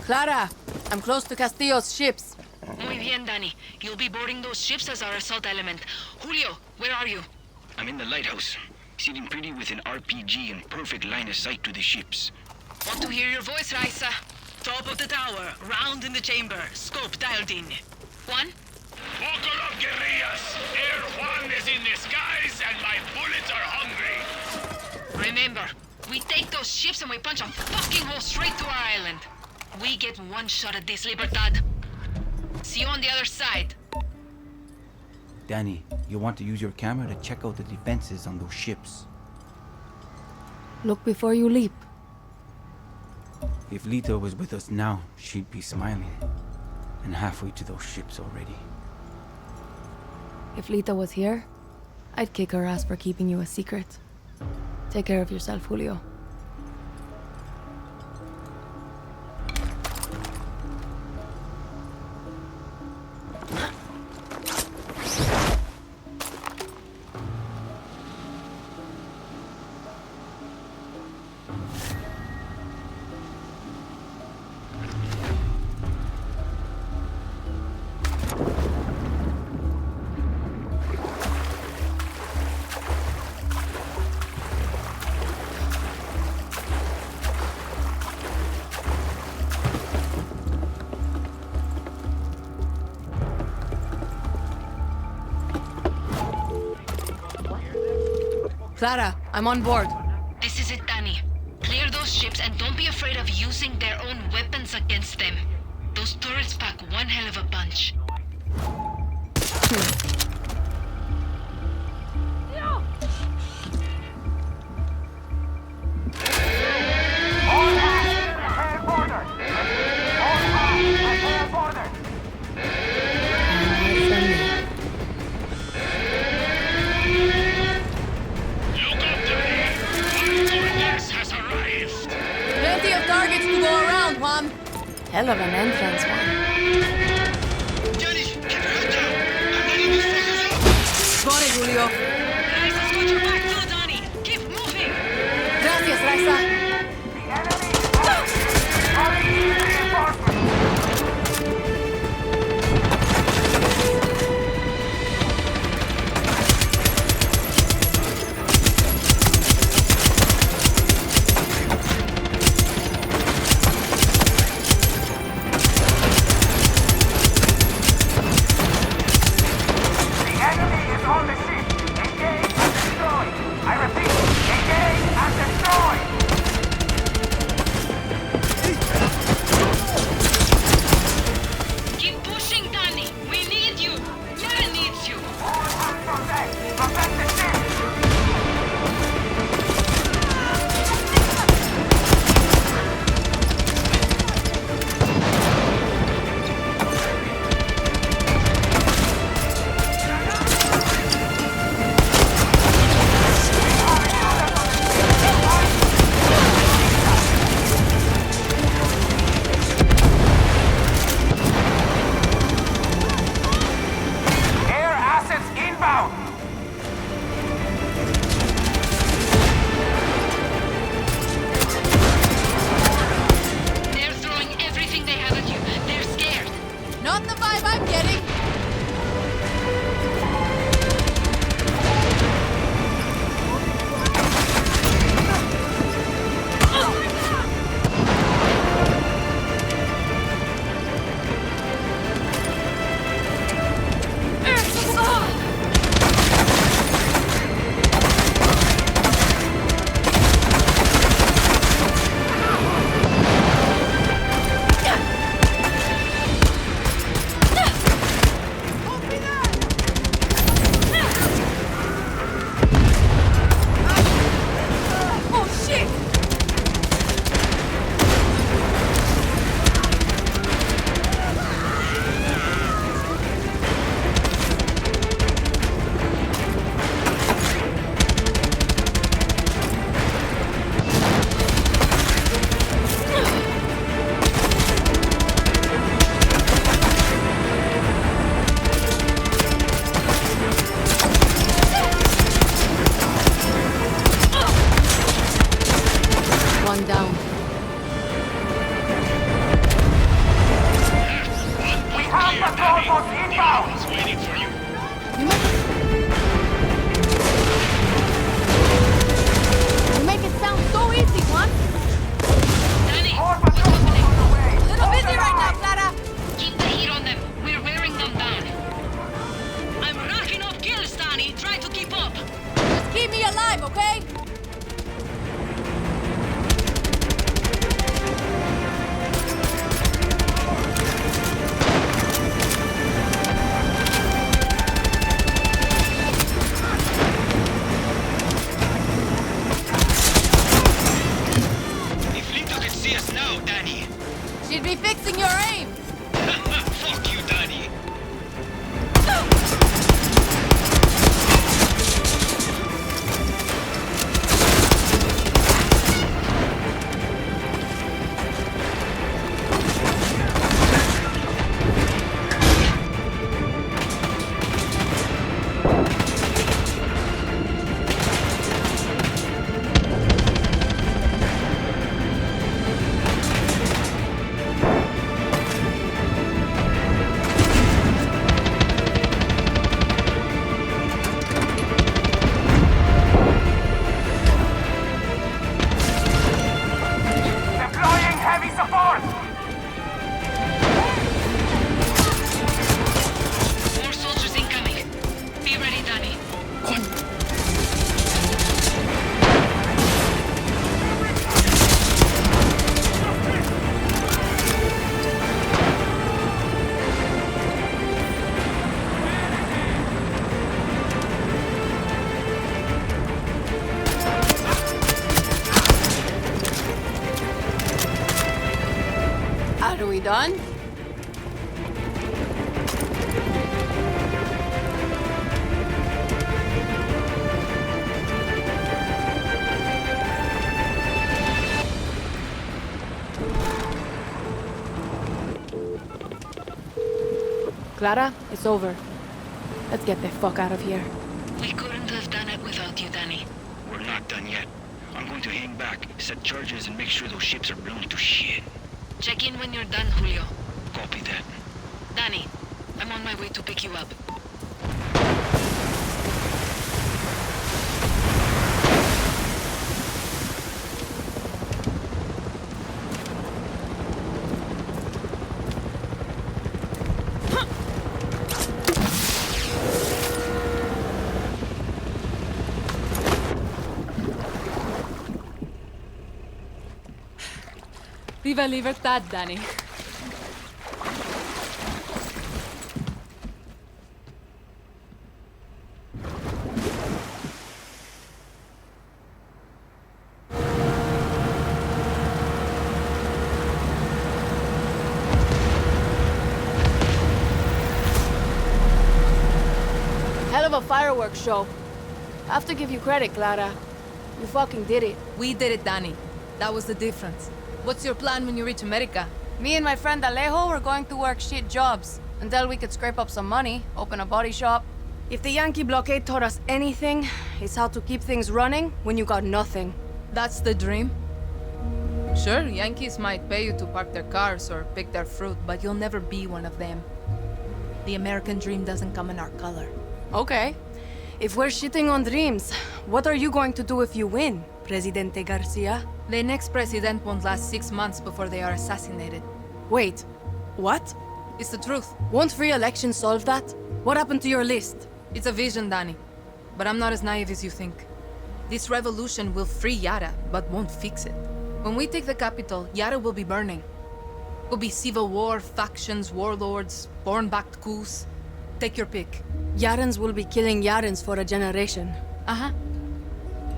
Clara, I'm close to Castillo's ships. Muy bien, Dani. You'll be boarding those ships as our assault element. Julio, where are you? I'm in the lighthouse, sitting pretty with an RPG in perfect line of sight to the ships. Want to hear your voice, Raisa? Top of the tower, round in the chamber, scope dialed in. Juan? Buckle up, guerrillas! Air Juan is in the skies and my bullets are hungry! Remember, we take those ships and we punch a fucking hole straight to our island. We get one shot at this, Libertad. See you on the other side. Dani, you want to use your camera to check out the defenses on those ships. Look before you leap. If Lita was with us now, she'd be smiling. And halfway to those ships already. If Lita was here, I'd kick her ass for keeping you a secret. Take care of yourself, Julio. Clara, I'm on board. This is it, Dani. Clear those ships and don't be afraid of using their own weapons against them. Those turrets pack one hell of a punch. Plenty of targets to go around, Juan. Hell of an entrance, Juan. Got it, Julio. Raisa's got your back too, Dani. Keep moving. Gracias, Raisa. Keep pushing, Dani. We need you. Mera needs you. Air assets inbound! They're throwing everything they have at you. They're scared. Not the vibe I'm getting. Oh, shit! One down. We have patrol boats inbound! I was waiting for you. You make it sound so easy, Juan. Dani, More what's patrol boats happening? on the way! A little busy right now, Clara. Keep the heat on them. We're wearing them down. I'm racking up kills, Dani. Try to keep up. Just keep me alive, okay? If Lito could see us now, Dani. She'd be fixing your aim. Fuck you, Dani. done? Clara, it's over. Let's get the fuck out of here. We couldn't have done it without you, Dani. We're not done yet. I'm going to hang back, set charges, and make sure those ships are blown to shit. Check in when you're done, Julio. Copy that. Dani, I'm on my way to pick you up. Viva Libertad, Dani. Hell of a fireworks show. I have to give you credit, Clara. You fucking did it. We did it, Dani. That was the difference. What's your plan when you reach America? Me and my friend Alejo were going to work shit jobs until we could scrape up some money, open a body shop. If the Yankee blockade taught us anything, it's how to keep things running when you got nothing. That's the dream? Sure, Yankees might pay you to park their cars or pick their fruit, but you'll never be one of them. The American dream doesn't come in our color. Okay. If we're shitting on dreams, what are you going to do if you win, Presidente Garcia? The next president won't last 6 months before they are assassinated. Wait, what? It's the truth. Won't free election solve that? What happened to your list? It's a vision, Dani. But I'm not as naive as you think. This revolution will free Yara, but won't fix it. When we take the capital, Yara will be burning. Will be civil war, factions, warlords, born-backed coups. Take your pick. Yarans will be killing Yarans for a generation. Uh-huh.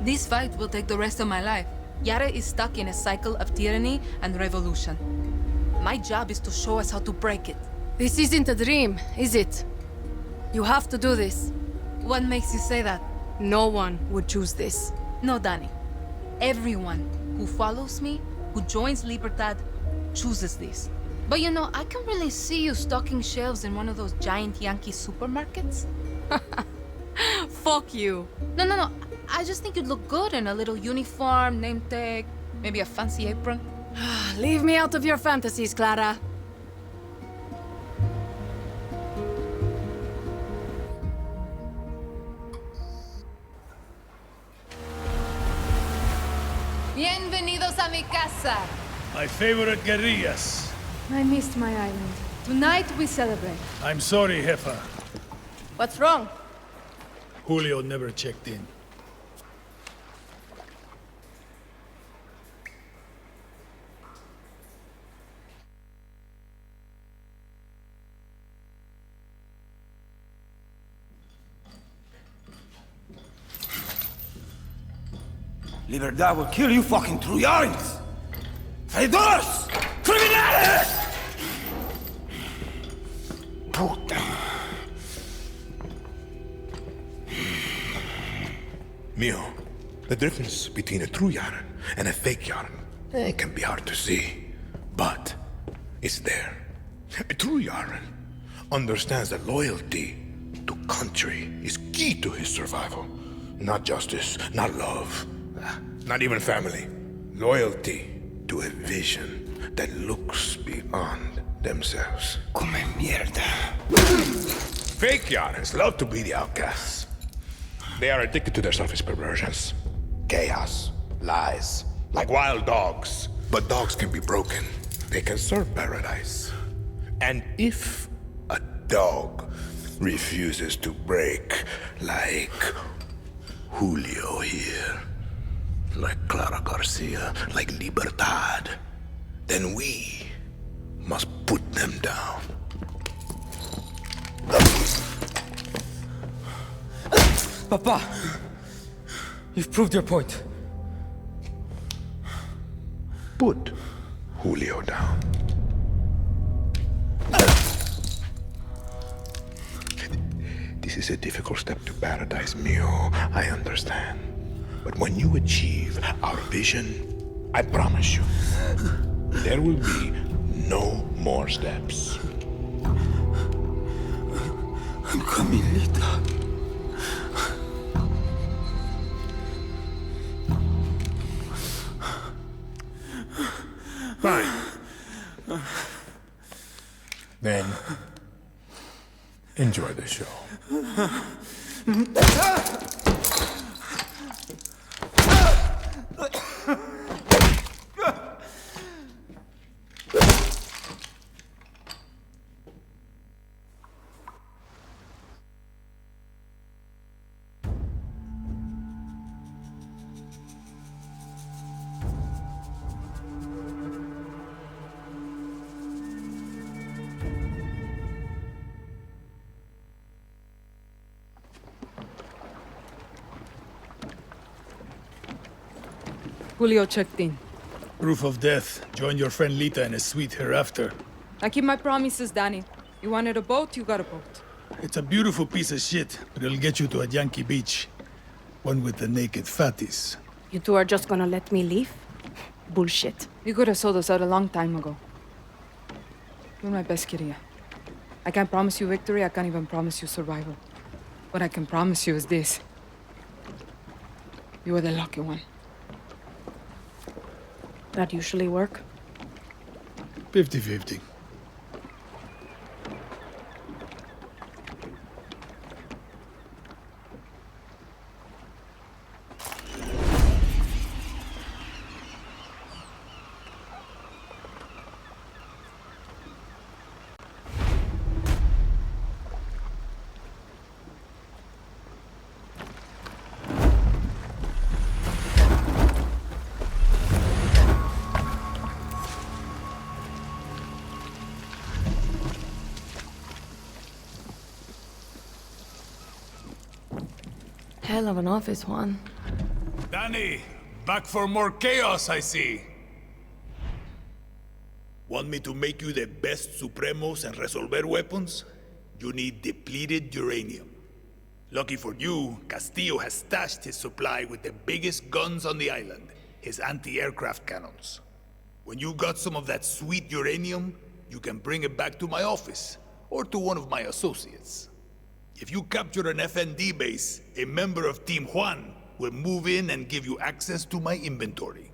This fight will take the rest of my life. Yara is stuck in a cycle of tyranny and revolution. My job is to show us how to break it. This isn't a dream, is it? You have to do this. What makes you say that? No one would choose this. No, Dani. Everyone who follows me, who joins Libertad, chooses this. But you know, I can really see you stocking shelves in one of those giant Yankee supermarkets. Fuck you. No. I just think you'd look good in a little uniform, name tag, maybe a fancy apron. Leave me out of your fantasies, Clara. Bienvenidos a mi casa. My favorite guerrillas. I missed my island. Tonight we celebrate. I'm sorry, Jefa. What's wrong? Julio never checked in. Libertad will kill you fucking Trujans! Traidores! Criminales! Puta. Mio, the difference between a true Yaran and a fake Yaran, it can be hard to see, but it's there. A true Yaran understands that loyalty to country is key to his survival. Not justice, not love, not even family. Loyalty to a vision that looks beyond themselves. Come mierda. Fake Yarans love to be the outcasts. They are addicted to their selfish perversions. Chaos, lies, like wild dogs. But dogs can be broken. They can serve paradise. And if a dog refuses to break, like Julio here, like Clara Garcia, like Libertad, then we must put them down. Papa, you've proved your point. Put Julio down. This is a difficult step to paradise, Mio. I understand. But when you achieve our vision, I promise you, there will be no more steps. I'm coming, Lita. Fine. Then, enjoy the show. Julio checked in. Proof of death. Join your friend Lita in a suite hereafter. I keep my promises, Dani. You wanted a boat, you got a boat. It's a beautiful piece of shit, but it'll get you to a Yankee beach. One with the naked fatties. You two are just gonna let me leave? Bullshit. You could have sold us out a long time ago. You're my best, Kiria. I can't promise you victory, I can't even promise you survival. What I can promise you is this. You are the lucky one. That usually work? 50-50. Hell of an office, Juan. Dani, back for more chaos, I see. Want me to make you the best Supremos and Resolver weapons? You need depleted uranium. Lucky for you, Castillo has stashed his supply with the biggest guns on the island, his anti-aircraft cannons. When you got some of that sweet uranium, you can bring it back to my office, or to one of my associates. If you capture an FND base, a member of Team Juan will move in and give you access to my inventory.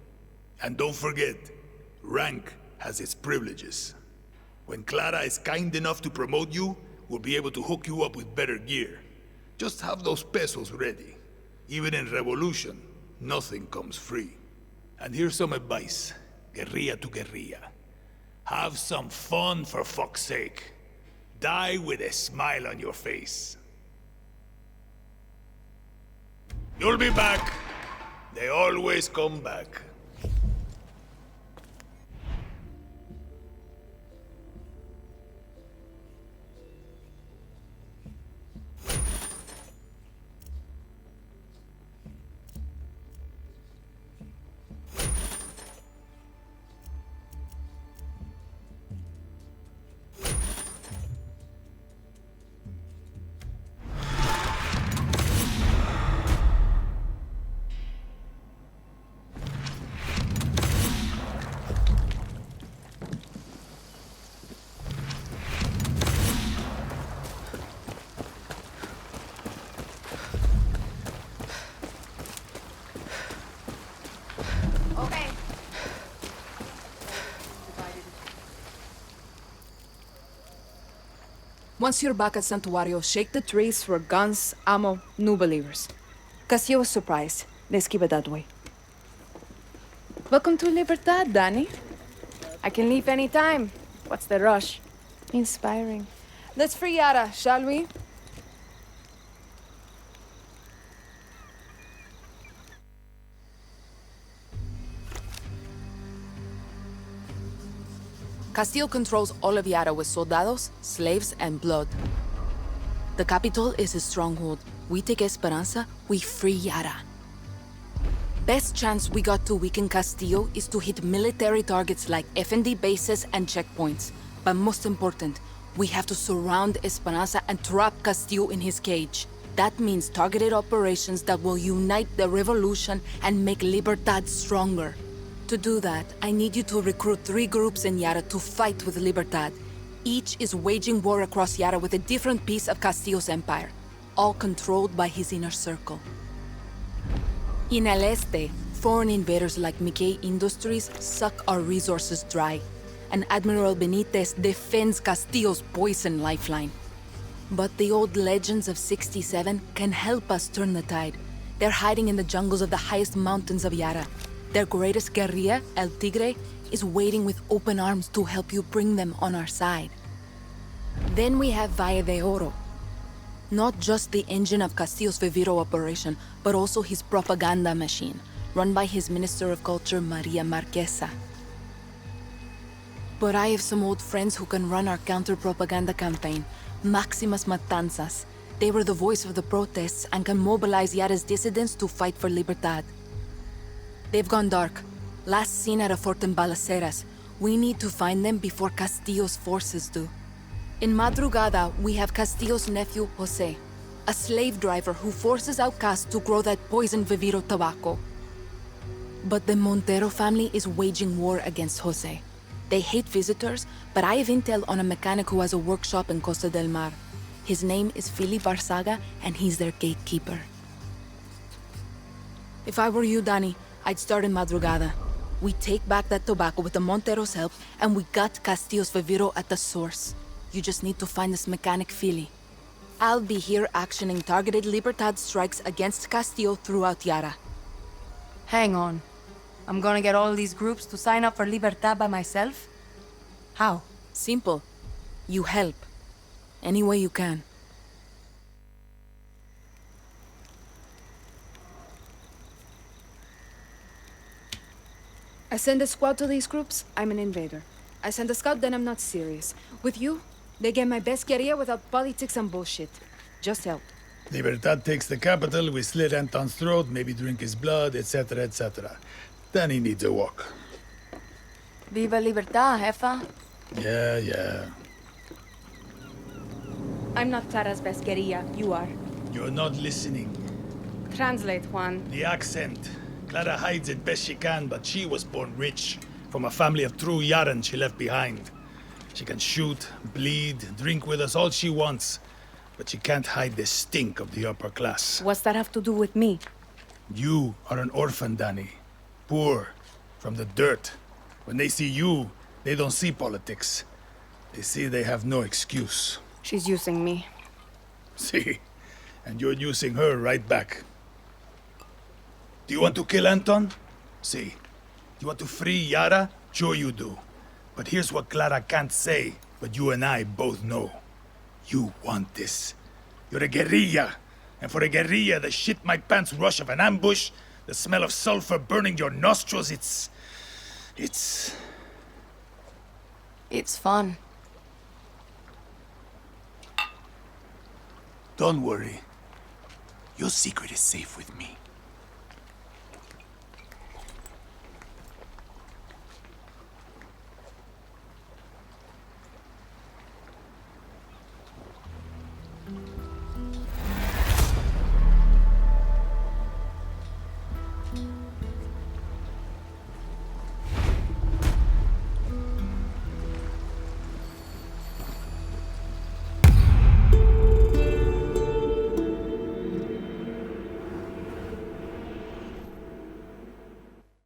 And don't forget, rank has its privileges. When Clara is kind enough to promote you, we'll be able to hook you up with better gear. Just have those pesos ready. Even in Revolution, nothing comes free. And here's some advice, guerrilla to guerrilla. Have some fun, for fuck's sake. Die with a smile on your face. You'll be back. They always come back. Once you're back at Santuario, shake the trees for guns, ammo, new believers. Castillo was surprised. Let's keep it that way. Welcome to Libertad, Dani. I can leave any time. What's the rush? Inspiring. Let's free Yara, shall we? Castillo controls all of Yara with soldados, slaves, and blood. The capital is his stronghold. We take Esperanza, we free Yara. Best chance we got to weaken Castillo is to hit military targets like FND bases and checkpoints. But most important, We have to surround Esperanza and trap Castillo in his cage. That means targeted operations that will unite the revolution and make Libertad stronger. To do that, I need you to recruit 3 groups in Yara to fight with Libertad. Each is waging war across Yara with a different piece of Castillo's empire, all controlled by his inner circle. In El Este, foreign invaders like Mickey Industries suck our resources dry, and Admiral Benitez defends Castillo's poison lifeline. But the old legends of 67 can help us turn the tide. They're hiding in the jungles of the highest mountains of Yara. Their greatest guerrilla, El Tigre, is waiting with open arms to help you bring them on our side. Then we have Valle de Oro. Not just the engine of Castillo's Viviro operation, but also his propaganda machine, run by his Minister of Culture, Maria Marquesa. But I have some old friends who can run our counter-propaganda campaign, Maximas Matanzas. They were the voice of the protests and can mobilize Yara's dissidents to fight for Libertad. They've gone dark. Last seen at a fort in Balaceras. We need to find them before Castillo's forces do. In Madrugada, we have Castillo's nephew, Jose, a slave driver who forces outcasts to grow that poison Viviro tobacco. But the Montero family is waging war against Jose. They hate visitors, but I have intel on a mechanic who has a workshop in Costa del Mar. His name is Philip Barzaga, and he's their gatekeeper. If I were you, Dani, I'd start in Madrugada. We take back that tobacco with the Montero's help, and we got Castillo's Viviro at the source. You just need to find this mechanic Philly. I'll be here actioning targeted Libertad strikes against Castillo throughout Yara. Hang on. I'm gonna get all these groups to sign up for Libertad by myself? How? Simple. You help. Any way you can. I send a squad to these groups, I'm an invader. I send a scout, then I'm not serious. With you, they get my best guerrilla without politics and bullshit. Just help. Libertad takes the capital, we slit Anton's throat, maybe drink his blood, etc., etc. Then he needs a walk. Viva Libertad, jefa. Yeah. I'm not Clara's best guerrilla, you are. You're not listening. Translate, Juan. The accent. Clara hides it best she can, but she was born rich. From a family of true Yaran she left behind. She can shoot, bleed, drink with us all she wants. But she can't hide the stink of the upper class. What's that have to do with me? You are an orphan, Dani. Poor, from the dirt. When they see you, they don't see politics. They see they have no excuse. She's using me. See? And you're using her right back. Do you want to kill Anton? See. Do you want to free Yara? Sure you do. But here's what Clara can't say, but you and I both know. You want this. You're a guerrilla. And for a guerrilla, the shit-my-pants rush of an ambush, the smell of sulfur burning your nostrils, it's fun. Don't worry. Your secret is safe with me.